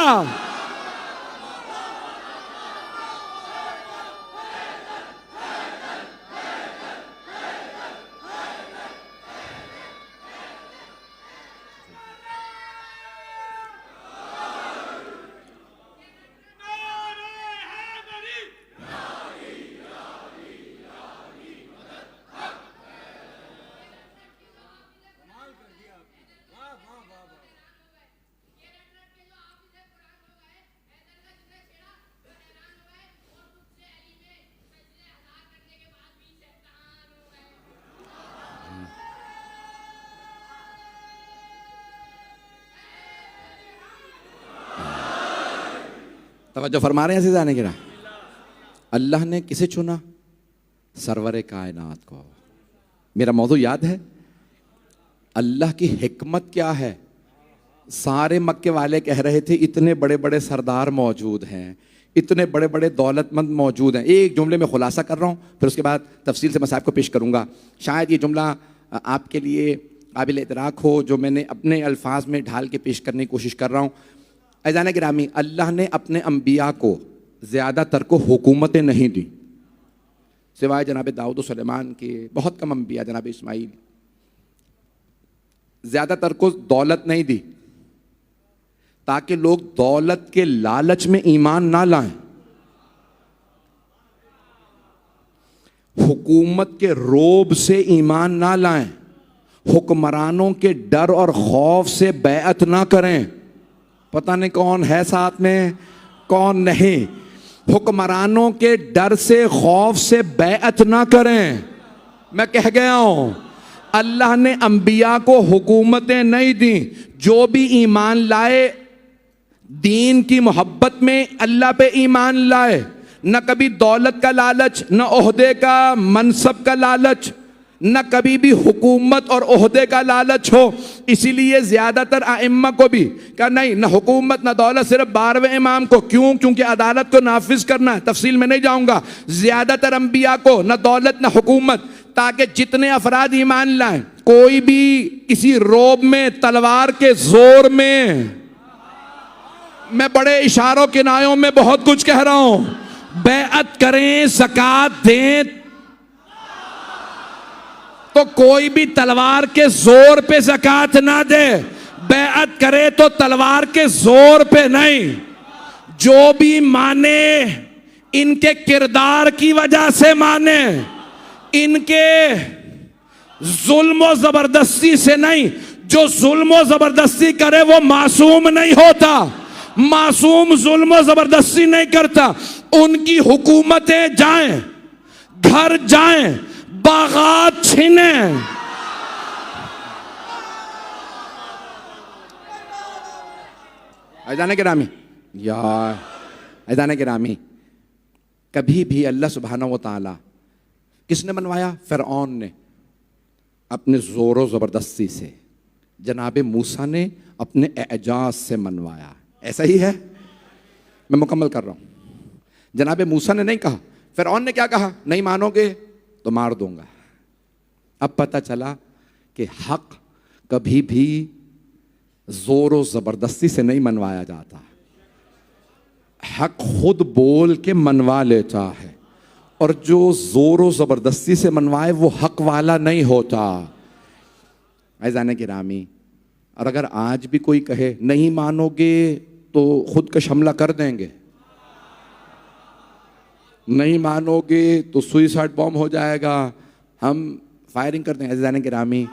तवज्जो फरमा रहे हैं जाने की ना। अल्लाह ने किसे चुना? सरवरे कायनात को। मेरा मौजू याद है? अल्लाह की हिकमत क्या है? सारे मक्के वाले कह रहे थे इतने बड़े बड़े सरदार मौजूद हैं, इतने बड़े बड़े दौलतमंद मौजूद हैं। एक जुमले में खुलासा कर रहा हूँ, फिर उसके बाद तफसील से मसाइब को पेश करूँगा। शायद ये जुमला आपके लिए काबिल इतराक हो जो मैंने अपने अल्फाज में ढाल के पेश करने की कोशिश कर रहा हूँ। ऐज़ान गिरामी, अल्लाह ने अपने अम्बिया को ज़्यादातर को हुकूमतें नहीं दी, सिवाय जनाब दाऊद सुलेमान के। बहुत कम अम्बिया, जनाब इस्माइल, ज़्यादातर को दौलत नहीं दी ताकि लोग दौलत के लालच में ईमान ना लाएं, हुकूमत के रोब से ईमान ना लाएं, हुक्मरानों के डर और खौफ से बैअत ना करें। पता नहीं कौन है साथ में कौन नहीं। हुक्मरानों के डर से खौफ से बैअत ना करें। मैं कह गया हूं, अल्लाह ने अंबिया को हुकूमतें नहीं दी। जो भी ईमान लाए दीन की मोहब्बत में अल्लाह पे ईमान लाए, न कभी दौलत का लालच, न ओहदे का मनसब का लालच, न कभी भी हुकूमत और ओहदे का लालच हो। इसीलिए ज्यादातर आइम्मा को भी कहा नहीं, न हुकूमत न दौलत, सिर्फ 12वें इमाम को। क्यों? क्योंकि अदालत को नाफिज करना है। तफसील में नहीं जाऊंगा। ज्यादातर अंबिया को न दौलत न हुकूमत, ताकि जितने अफराद ईमान लाएं कोई भी किसी रोब में, तलवार के जोर में, मैं बड़े इशारों किनायों में बहुत कुछ कह रहा हूं, बैअत करें, ज़कात दें, तो कोई भी तलवार के जोर पे ज़कात ना दे, बैअत करे तो तलवार के जोर पे नहीं। जो भी माने इनके किरदार की वजह से माने, इनके जुल्म और जबरदस्ती से नहीं। जो जुल्म और जबरदस्ती करे वो मासूम नहीं होता। मासूम जुल्म और जबरदस्ती नहीं करता। उनकी हुकूमतें जाएं, घर जाएं, बागात छीने। ऐदान गिरामी यार, ऐदान गिरामी, कभी भी अल्लाह सुब्हानहू व तआला किसने मनवाया? फिरऔन ने अपने जोर जबरदस्ती से। जनाबे मूसा ने अपने एजाज से मनवाया। ऐसा ही है, मैं मुकम्मल कर रहा हूं। जनाबे मूसा ने नहीं कहा, फिरऔन ने क्या कहा? नहीं मानोगे तो मार दूंगा। अब पता चला कि हक कभी भी जोर जबरदस्ती से नहीं मनवाया जाता। हक खुद बोल के मनवा लेता है, और जो जोर जबरदस्ती से मनवाए वो हक वाला नहीं होता। ऐज़ाने गिरामी, और अगर आज भी कोई कहे नहीं मानोगे तो खुद का हमला कर देंगे, नहीं मानोगे तो सुइसाइड बॉम्ब हो जाएगा, हम फायरिंग कर देंगे। ऐज़ाने गिरामी,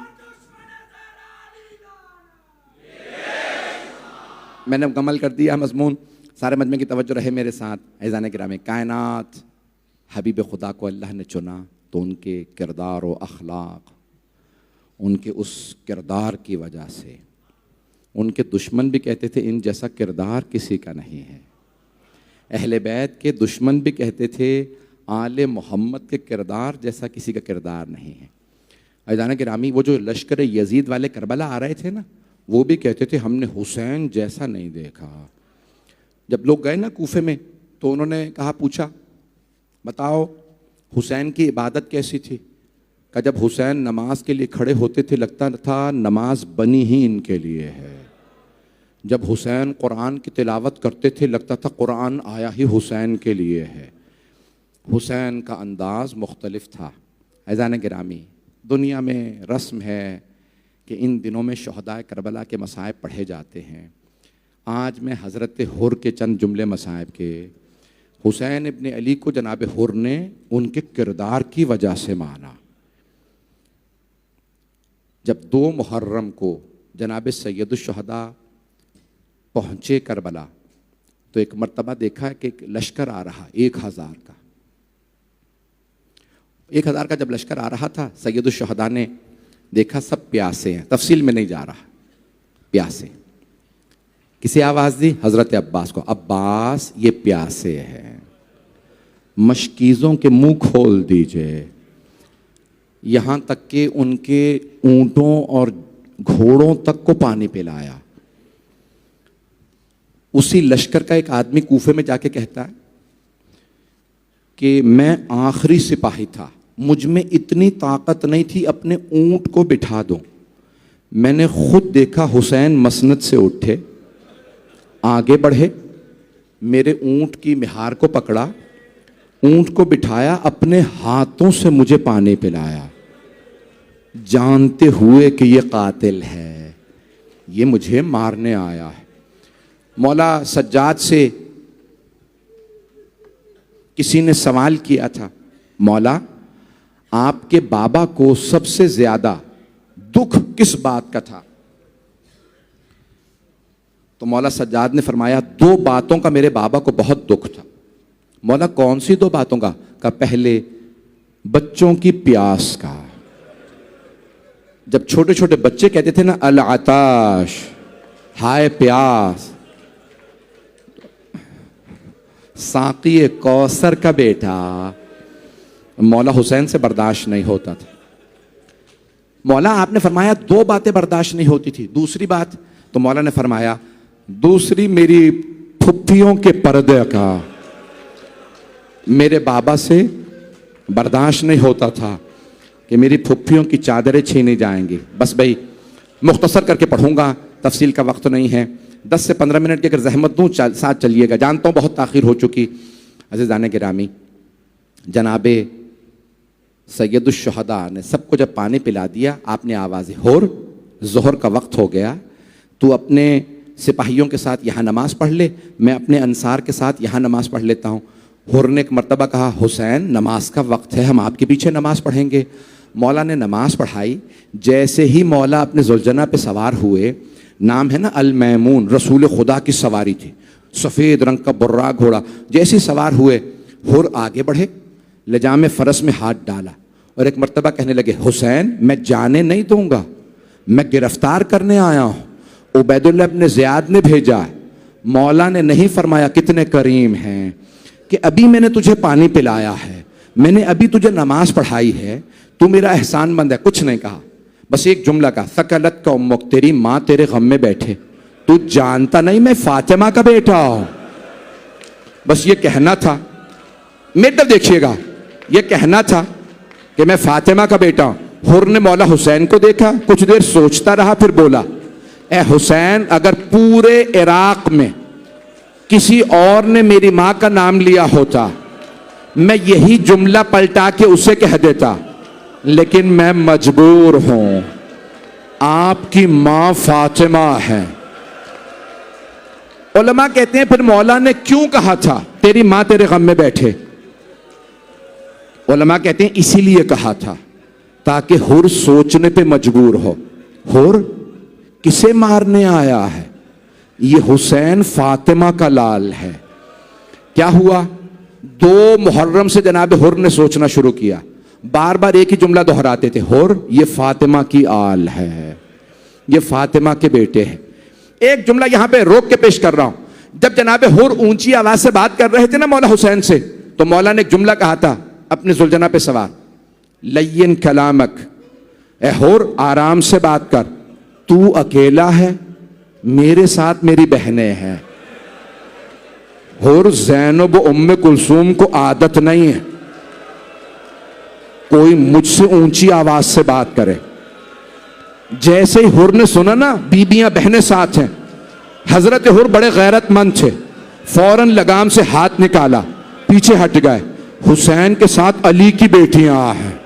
मैंने मुकम्मल कर दिया मज़मून। सारे मजमे की तवज्जो रहे मेरे साथ। ऐज़ाने गिरामी, कायनात हबीब खुदा को अल्लाह ने चुना तो उनके किरदार व अखलाक, उनके उस किरदार की वजह से उनके दुश्मन भी कहते थे इन जैसा किरदार किसी का नहीं है। अहले बैत के दुश्मन भी कहते थे आले मोहम्मद के किरदार जैसा किसी का किरदार नहीं है। ऐज़ान गिरामी, वो जो लश्कर यजीद वाले करबला आ रहे थे ना, वो भी कहते थे हमने हुसैन जैसा नहीं देखा। जब लोग गए ना कूफे में तो उन्होंने कहा, पूछा बताओ हुसैन की इबादत कैसी थी? का जब हुसैन नमाज के लिए खड़े होते थे लगता था नमाज बनी ही इनके लिए है। जब हुसैन कुरान की तिलावत करते थे लगता था कुरान आया ही हुसैन के लिए है। हुसैन का अंदाज़ मुख्तलिफ था। ऐज़ान गिरामी, दुनिया में रस्म है कि इन दिनों में शहदाए करबला के मसाइब पढ़े जाते हैं। आज मैं हज़रत हुर के चंद जुमले मसाइब के, हुसैन इब्न अली को जनाब हुर ने उनके किरदार की वजह से माना। जब 2 मुहर्रम को जनाब सैयदुश्शहदा पहुँचे करबला तो एक मर्तबा देखा कि एक लश्कर आ रहा 1000 का। 1000 का जब लश्कर आ रहा था, सैयदुश्शहदा ने देखा सब प्यासे हैं। तफसील में नहीं जा रहा, प्यासे। किसे आवाज़ दी? हज़रत अब्बास को। अब्बास ये प्यासे हैं, मशकीज़ों के मुंह खोल दीजिए। यहाँ तक कि उनके ऊँटों और घोड़ों तक को पानी पिलाया। उसी लश्कर का एक आदमी कूफे में जाके कहता है कि मैं आखिरी सिपाही था, मुझ में इतनी ताकत नहीं थी अपने ऊँट को बिठा दूं। मैंने खुद देखा हुसैन मसनद से उठे, आगे बढ़े, मेरे ऊँट की मिहार को पकड़ा, ऊँट को बिठाया, अपने हाथों से मुझे पानी पिलाया, जानते हुए कि ये कातिल है, ये मुझे मारने आया है। मौला सज्जाद से किसी ने सवाल किया था, मौला आपके बाबा को सबसे ज्यादा दुख किस बात का था? तो मौला सज्जाद ने फरमाया 2 बातों का मेरे बाबा को बहुत दुख था। मौला कौन सी 2 बातों का? पहले बच्चों की प्यास का। जब छोटे छोटे बच्चे कहते थे ना अल आताश, हाय प्यास, साकी कौसर का बेटा, मौला हुसैन से बर्दाश्त नहीं होता था। मौला आपने फरमाया 2 बातें बर्दाश्त नहीं होती थी। दूसरी बात? तो मौला ने फरमाया दूसरी मेरी फुफ्फियों के पर्दे का। मेरे बाबा से बर्दाश्त नहीं होता था कि मेरी फुफ्फियों की चादरें छीनी जाएंगी। बस भाई मुख्तसर करके पढ़ूंगा, तफसील का वक्त नहीं है। 10 से 15 मिनट की अगर जहमत दूँ साथ चलिएगा, जानता हूँ बहुत ताख़ीर हो चुकी। अज़ीज़ान गिरामी, जनाबे सैयदुश्शुहदा ने सबको जब पानी पिला दिया, आपने आवाज़ होर, ज़ोहर का वक्त हो गया, तू अपने सिपाहियों के साथ यहाँ नमाज पढ़ ले, मैं अपने अंसार के साथ यहाँ नमाज पढ़ लेता हूँ। हुर ने एक मर्तबा कहा, हुसैन नमाज का वक्त है, हम आपके पीछे नमाज पढ़ेंगे। मौला ने नमाज पढ़ाई। जैसे ही मौला अपने जुलझना पे सवार हुए, नाम है ना अल मैमून, रसूल खुदा की सवारी थी, सफ़ेद रंग का बुर्रा घोड़ा, जैसे सवार हुए हुर आगे बढ़े, लजाम फ़रस में हाथ डाला और एक मर्तबा कहने लगे, हुसैन मैं जाने नहीं दूंगा, मैं गिरफ्तार करने आया हूँ, उबैदुल्लाह इब्न ज़ियाद ने भेजा है। मौला ने नहीं फरमाया कितने करीम हैं कि अभी मैंने तुझे पानी पिलाया है, मैंने अभी तुझे नमाज पढ़ाई है, तू मेरा एहसानमंद है, कुछ नहीं कहा। बस एक जुमला का, सकलत का उम्मुक, तेरी माँ तेरे गम में बैठे, तू जानता नहीं मैं फातिमा का बेटा हूं। बस ये कहना था, मेरे तरफ देखिएगा, ये कहना था कि मैं फातिमा का बेटा हूं। हुर ने मौला हुसैन को देखा, कुछ देर सोचता रहा, फिर बोला, ए हुसैन, अगर पूरे इराक में किसी और ने मेरी माँ का नाम लिया होता, मैं यही जुमला पलटा के उसे कह देता, लेकिन मैं मजबूर हूं, आपकी माँ फातिमा है। उलमा कहते हैं फिर मौला ने क्यों कहा था तेरी माँ तेरे गम में बैठे? उलमा कहते हैं इसीलिए कहा था ताकि हुर सोचने पे मजबूर हो, हुर किसे मारने आया है? ये हुसैन फातिमा का लाल है। क्या हुआ? 2 मुहर्रम से जनाब हुर ने सोचना शुरू किया, बार बार एक ही जुमला दोहराते थे, हुर ये फातिमा की आल है, ये फातिमा के बेटे हैं। एक जुमला यहां पे रोक के पेश कर रहा हूं। जब जनाब हुर ऊंची आवाज से बात कर रहे थे ना मौला हुसैन से, तो मौला ने एक जुमला कहा था अपने जुलझना पे सवार, लय्यन कलामक, ए हुर आराम से बात कर, तू अकेला है, मेरे साथ मेरी बहनें हैं। हुर ज़ैनब उम्मे कुलसूम को आदत नहीं है कोई मुझसे ऊंची आवाज से बात करे। जैसे ही हुर ने सुना ना बीबियां बहनें साथ हैं, हजरत हुर बड़े गैरतमंद थे, फौरन लगाम से हाथ निकाला, पीछे हट गए। हुसैन के साथ अली की बेटियां हैं।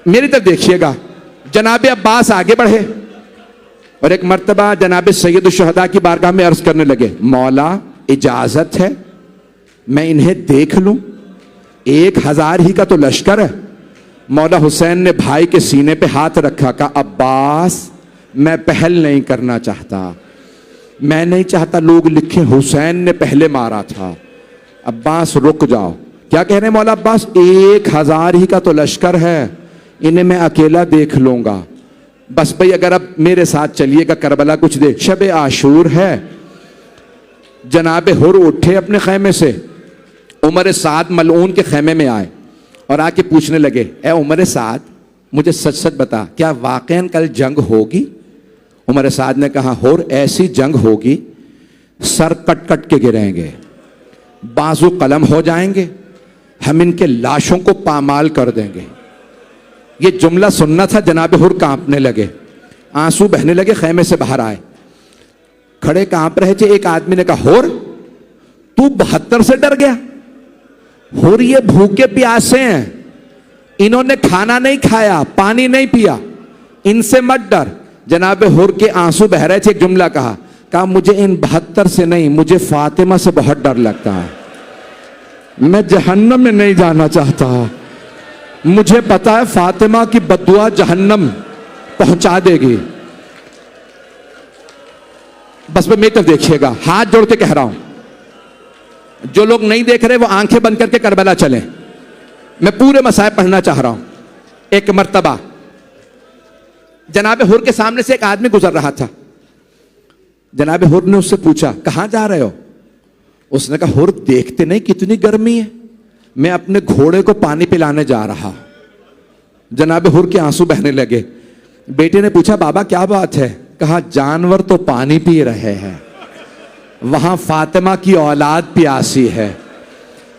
मेरी तरफ देखिएगा, जनाब अब्बास आगे बढ़े और एक मर्तबा जनाब सैयदुश्शुहदा की बारगाह में अर्ज करने लगे, मौला इजाजत है मैं इन्हें देख लूं? 1000 ही का तो लश्कर है। मौला हुसैन ने भाई के सीने पे हाथ रखा, कहा अब्बास मैं पहल नहीं करना चाहता, मैं नहीं चाहता लोग लिखें हुसैन ने पहले मारा था। अब्बास रुक जाओ। क्या कह रहे हैं मौला अब्बास? 1000 ही का तो लश्कर है, इन्हें मैं अकेला देख लूंगा। बस भाई अगर अब मेरे साथ चलिएगा करबला कुछ देर, शब आशूर है। जनाब हुर उठे अपने खैमे से, उमर साद मलऊन के खैमे में आए और आके पूछने लगे, ए उमर साद मुझे सच सच बता, क्या वाकईन कल जंग होगी? उमर साद ने कहा, हुर ऐसी जंग होगी सर कट कट के गिरेंगे, बाजू कलम हो जाएंगे, हम इनके लाशों को पामाल कर देंगे। ये जुमला सुनना था, जनाब हुर कांपने लगे, आंसू बहने लगे, खैमे से बाहर आए, खड़े कांप रहे थे। एक आदमी ने कहा, हुर तू 72 से डर गया? हुर ये भूखे प्यासे हैं, इन्होंने खाना नहीं खाया, पानी नहीं पिया, इनसे मत डर। जनाब हुर के आंसू बह रहे थे। एक जुमला कहा मुझे इन 72 से नहीं, मुझे फातिमा से बहुत डर लगता है, मैं जहन्नम में नहीं जाना चाहता, मुझे पता है फातिमा की बद्दुआ जहन्नम पहुंचा देगी। बस मेरी तरफ देखिएगा, हाथ जोड़ के कह रहा हूं, जो लोग नहीं देख रहे वो आंखें बंद करके करबला चलें, मैं पूरे मसाइब पढ़ना चाह रहा हूं। एक मर्तबा जनाब हुर के सामने से एक आदमी गुजर रहा था। जनाब हुर ने उससे पूछा, कहां जा रहे हो? उसने कहा, हुर देखते नहीं कितनी गर्मी है, मैं अपने घोड़े को पानी पिलाने जा रहा। जनाब हुर के आंसू बहने लगे। बेटे ने पूछा, बाबा क्या बात है? कहा, जानवर तो पानी पी रहे हैं, वहां फातिमा की औलाद प्यासी है।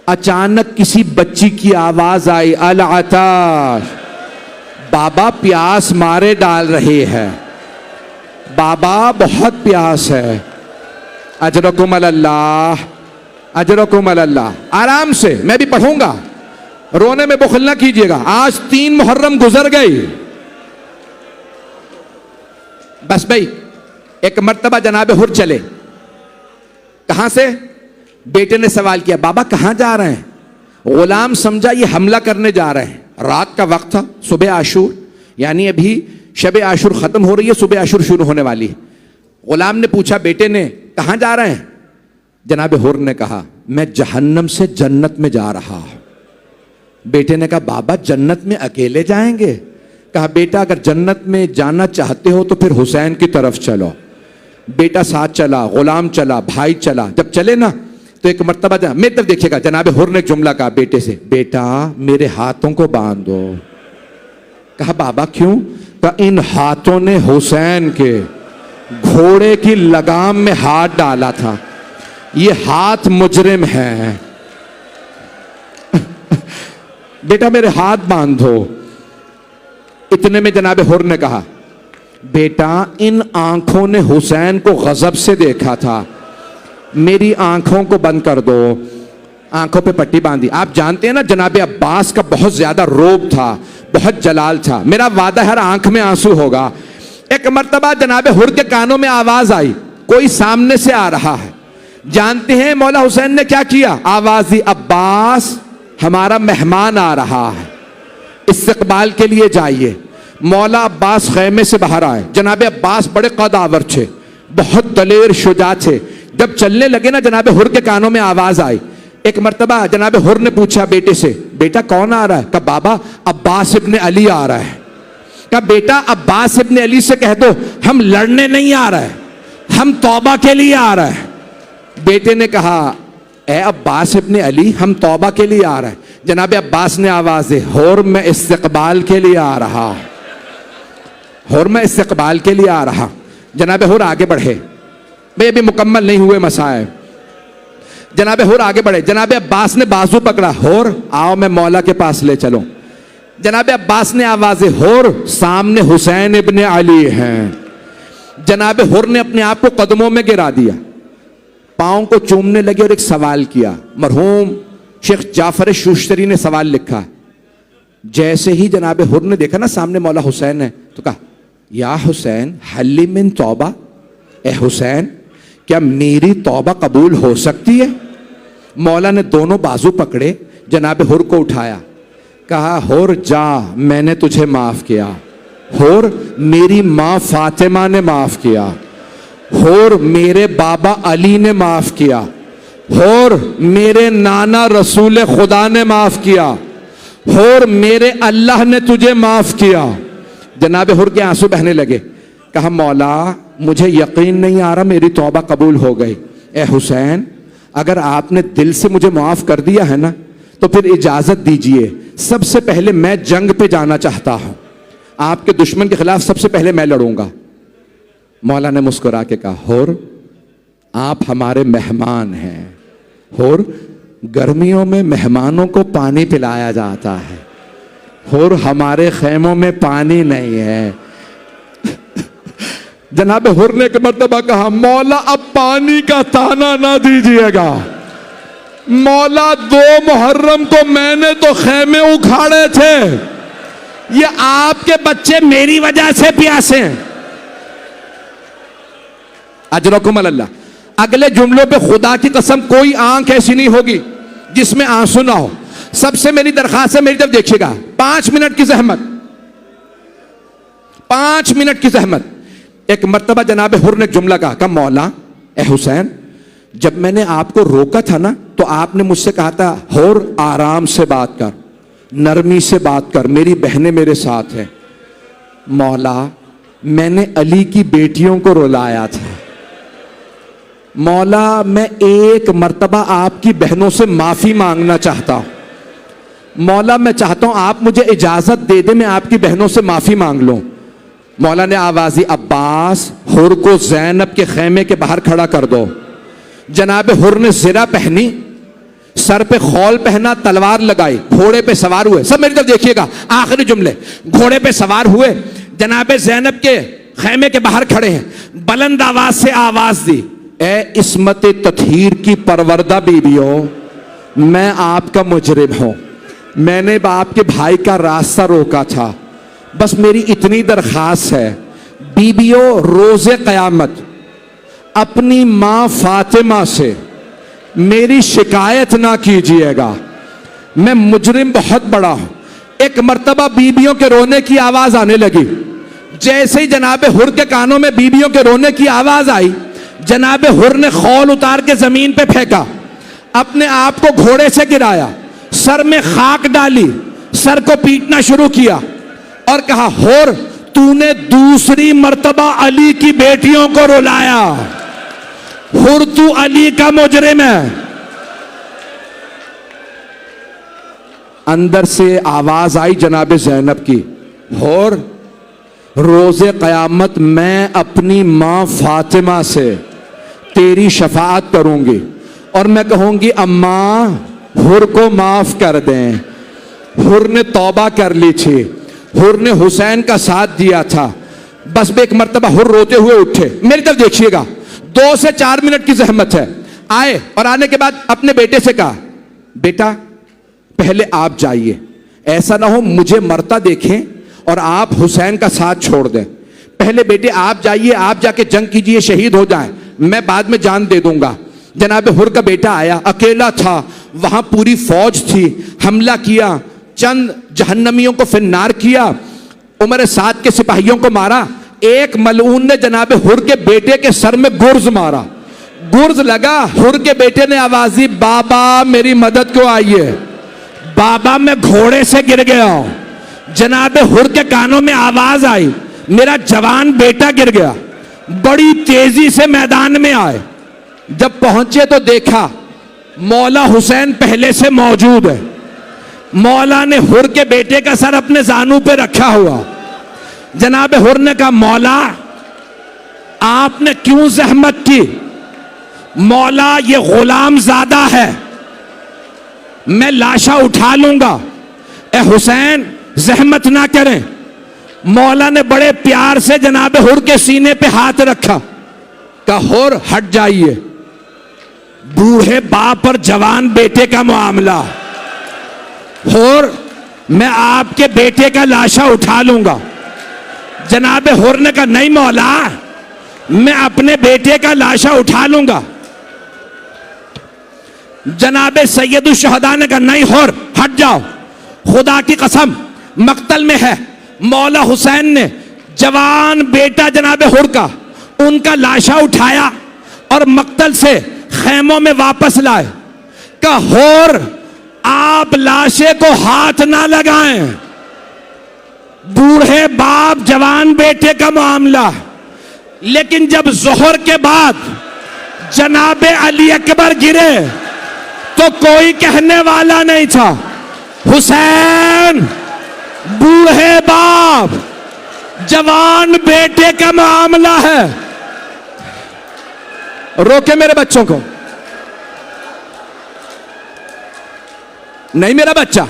अचानक किसी बच्ची की आवाज आई, अल आताश, बाबा प्यास मारे डाल रही है, बाबा बहुत प्यास है। अजरकुम अल्लाह, अजरकुम अल्लाह। आराम से, मैं भी पढ़ूंगा। रोने में बुखल ना कीजिएगा। आज 3 मुहर्रम गुजर गई। बस भाई, एक मर्तबा जनाब हुर चले। कहां से? बेटे ने सवाल किया, बाबा कहां जा रहे हैं? गुलाम समझा ये हमला करने जा रहे हैं। रात का वक्त था, सुबह आशूर, यानी अभी शब आशूर खत्म हो रही है, सुबह आशूर शुरू होने वाली है। गुलाम ने पूछा बेटे ने, कहां जा रहे हैं? जनाब हुर ने कहा, मैं जहन्नम से जन्नत में जा रहा हूं। बेटे ने कहा, बाबा जन्नत में अकेले जाएंगे? कहा, बेटा अगर जन्नत में जाना चाहते हो तो फिर हुसैन की तरफ चलो। बेटा साथ चला, गुलाम चला, भाई चला। जब चले ना तो एक मर्तबा मेरी तरफ देखिएगा, जनाब हुर ने एक जुमला कहा बेटे से, बेटा मेरे हाथों को बांध दो। कहा, बाबा क्यों? कहा, इन हाथों ने हुसैन के घोड़े की लगाम में हाथ डाला था, ये हाथ मुजरिम हैं। बेटा मेरे हाथ बांधो। इतने में जनाब हुर ने कहा, बेटा इन आंखों ने हुसैन को गजब से देखा था, मेरी आंखों को बंद कर दो। आंखों पे पट्टी बांधी। आप जानते हैं ना जनाब अब्बास का बहुत ज्यादा रोब था, बहुत जलाल था। मेरा वादा हर आंख में आंसू होगा। एक मर्तबा जनाब हुर के कानों में आवाज आई, कोई सामने से आ रहा है। जानते हैं मौला हुसैन ने क्या किया? आवाज दी, अब्बास हमारा मेहमान आ रहा है, इस्तकबाल के लिए जाइए। मौला अब्बास खैमे से बाहर आए। जनाब अब्बास बड़े कदावर थे, बहुत दलेर शुजा थे। जब चलने लगे ना, जनाब हुर के कानों में आवाज आई। एक मर्तबा जनाब हुर ने पूछा बेटे से, बेटा कौन आ रहा है? कहा, बाबा अब्बास इब्ने अली आ रहा है। कहा, बेटा अब्बास इब्ने अली से कह दो हम लड़ने नहीं आ रहे, हम तौबा के लिए आ रहे हैं। बेटे ने कहा, ए अब्बास इब्ने अली, हम तौबा के लिए आ रहे हैं। जनाब अब्बास ने आवाज दी, हुर मैं इस्तकबाल के लिए आ रहा, हुर मैं इस्तकबाल के लिए आ रहा। जनाब हुर आगे बढ़े। भाई अभी मुकम्मल नहीं हुए मसाए। जनाब हुर आगे बढ़े। जनाब अब्बास ने बाजू पकड़ा, हुर आओ मैं मौला के पास ले चलो। जनाब अब्बास ने आवाज दी, हुर सामने हुसैन इब्ने अली हैं। जनाब हुर ने अपने आप को कदमों में गिरा दिया, पांव को चूमने लगे और एक सवाल किया। मरहूम शेख जाफर शूश्तरी ने सवाल लिखा। जैसे ही जनाब हुर ने देखा ना सामने मौला हुसैन है, तो कहा, या हुसैन हल्ली मिन तौबा, ए हुसैन क्या मेरी तौबा कबूल हो सकती है? मौला ने दोनों बाजू पकड़े, जनाब हुर को उठाया, कहा, हुर जा मैंने तुझे माफ किया। हुर मेरी मां फातिमा ने माफ किया। हुर मेरे बाबा अली ने माफ किया। हुर मेरे नाना रसूल खुदा ने माफ किया। हुर मेरे अल्लाह ने तुझे माफ किया। जनाब हुर के आंसू बहने लगे। कहा, मौला मुझे यकीन नहीं आ रहा मेरी तौबा कबूल हो गई। ए हुसैन अगर आपने दिल से मुझे माफ कर दिया है ना, तो फिर इजाजत दीजिए, सबसे पहले मैं जंग पे जाना चाहता हूं, आपके दुश्मन के खिलाफ सबसे पहले मैं लड़ूंगा। मौला ने मुस्कुरा के कहा, हुर आप हमारे मेहमान हैं। हुर गर्मियों में मेहमानों को पानी पिलाया जाता है, हुर हमारे खेमों में पानी नहीं है। जनाब हुर ने एक मर्तबा कहा, मौला अब पानी का ताना ना दीजिएगा। मौला 2 मुहर्रम को मैंने तो खेमे उखाड़े थे, ये आपके बच्चे मेरी वजह से प्यासे हैं। अजरकुम अल्लाह। अगले जुमलों पे खुदा की कसम कोई आंख ऐसी नहीं होगी जिसमें आंसू ना हो। सबसे मेरी दरखास्त है, मेरी तरफ देखिएगा, 5 मिनट की जहमत, 5 मिनट की जहमत। एक मर्तबा जनाब हुर ने एक जुमला कहा, मौला ए हुसैन जब मैंने आपको रोका था ना, तो आपने मुझसे कहा था, हुर आराम से बात कर, नरमी से बात कर, मेरी बहनें मेरे साथ हैं। मौला मैंने अली की बेटियों को रुलाया था। मौला मैं एक मर्तबा आपकी बहनों से माफी मांगना चाहता हूं। मौला मैं चाहता हूं आप मुझे इजाजत दे दे, मैं आपकी बहनों से माफी मांग लूं। मौला ने आवाज दी, अब्बास हुर को ज़ैनब के खेमे के बाहर खड़ा कर दो। जनाब हुर ने ज़िरा पहनी, सर पे खौल पहना, तलवार लगाई, घोड़े पे सवार हुए। सब मेरी तरफ देखिएगा, आखिरी जुमले। घोड़े पे सवार हुए, जनाब ज़ैनब के खेमे के बाहर खड़े हैं। बुलंद आवाज से आवाज दी, ए इस्मत ततहीर की परवरदा बीबियों, मैं आपका मुजरिम हूं, मैंने आपके भाई का रास्ता रोका था। बस मेरी इतनी दरखास्त है, बीबियों, रोजे कयामत अपनी मां फातिमा से मेरी शिकायत ना कीजिएगा, मैं मुजरिम बहुत बड़ा हूं। एक मर्तबा बीबियों के रोने की आवाज आने लगी। जैसे ही जनाब हुर के कानों में बीबियों के रोने की आवाज आई, जनाब हुर ने खौल उतार के जमीन पे फेंका, अपने आप को घोड़े से गिराया, सर में खाक डाली, सर को पीटना शुरू किया और कहा, हुर तूने दूसरी मर्तबा अली की बेटियों को रुलाया, हुर तू अली का मुजरिम है। अंदर से आवाज आई जनाब ज़ैनब की, हुर रोजे कयामत मैं अपनी मां फातिमा से तेरी शफाअत करूंगी और मैं कहूंगी, अम्मा हुर को माफ कर दें। हुर ने तौबा कर ली थी, हुर ने हुसैन का साथ दिया था। बस एक मर्तबा हुर रोते हुए उठे, मेरी तरफ देखिएगा, 2 से 4 मिनट की जहमत है। आए और आने के बाद अपने बेटे से कहा, बेटा पहले आप जाइए, ऐसा ना हो मुझे मरता देखें और आप हुसैन का साथ छोड़ दें। पहले बेटे आप जाइए, आप जाके जंग कीजिए, शहीद हो जाएं, मैं बाद में जान दे दूंगा। जनाब हुर का बेटा आया, अकेला था, वहां पूरी फौज थी, हमला किया, चंद जहन्नमियों को फिन्नार किया, उमर साद के सिपाहियों को मारा। एक मलऊन ने जनाब हुर के बेटे के सर में गुर्ज मारा, गुर्ज लगा, हुर के बेटे ने आवाज दी, बाबा मेरी मदद को आइए। बाबा मैं घोड़े से गिर गया हूं। जनाब हुर के कानों में आवाज आई, मेरा जवान बेटा गिर गया। बड़ी तेजी से मैदान में आए, जब पहुंचे तो देखा मौला हुसैन पहले से मौजूद है। मौला ने हुर के बेटे का सर अपने जानू पे रखा हुआ। जनाब हुर ने कहा, मौला आपने क्यों जहमत की? मौला ये गुलाम ज़ादा है, मैं लाशा उठा लूंगा, ए हुसैन जहमत ना करें। मौला ने बड़े प्यार से जनाब हुर के सीने पे हाथ रखा, कहा हुर हट जाइए, बूढ़े बाप और जवान बेटे का मामला, हुर मैं आपके बेटे का लाशा उठा लूंगा। जनाब हुर ने कहा, नहीं मौला मैं अपने बेटे का लाशा उठा लूंगा। जनाब सैयदुल शहदा ने कहा, नहीं हुर हट जाओ, खुदा की कसम मक्तल में है। मौला हुसैन ने जवान बेटा जनाब हुर का, उनका लाशा उठाया और मक्तल से खेमों में वापस लाए। कहा हुर आप लाशे को हाथ ना लगाएं, बूढ़े बाप जवान बेटे का मामला। लेकिन जब जोहर के बाद जनाब अली अकबर गिरे तो कोई कहने वाला नहीं था, हुसैन बूढ़े बाप जवान बेटे का मामला है। रोके मेरे बच्चों को, नहीं मेरा बच्चा,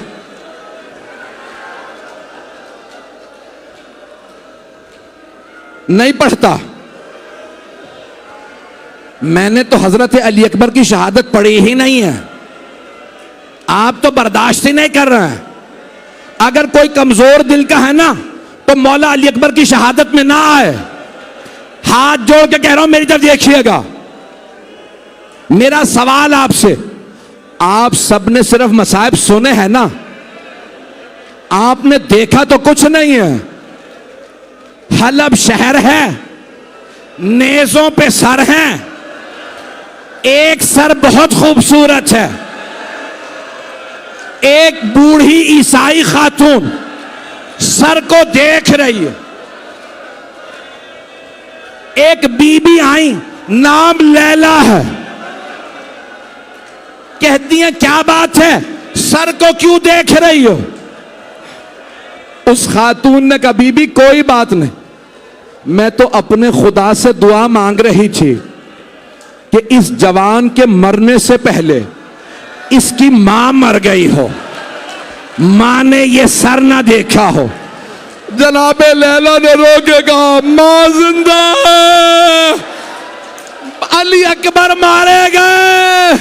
नहीं पढ़ता। मैंने तो हजरत अली अकबर की शहादत पढ़ी ही नहीं है, आप तो बर्दाश्त ही नहीं कर रहे हैं। अगर कोई कमजोर दिल का है ना तो मौला अली अकबर की शहादत में ना आए। हाथ जोड़ के कह रहा हूं, मेरी तरफ देखिएगा। मेरा सवाल आपसे, आप सबने सिर्फ मसाइब सुने हैं ना, आपने देखा तो कुछ नहीं है। हलब शहर है, नेज़ों पे सर हैं, एक सर बहुत खूबसूरत है, एक बूढ़ी ईसाई खातून सर को देख रही है। एक बीबी आई, नाम लैला है, कहती है क्या बात है, सर को क्यों देख रही हो? उस खातून ने कहा, बीबी कोई बात नहीं, मैं तो अपने खुदा से दुआ मांग रही थी कि इस जवान के मरने से पहले इसकी मां मर गई हो, मां ने ये सर ना देखा हो। जनाबे लैला ने रो के कहा, मां जिंदा है, अली अकबर मारे गए।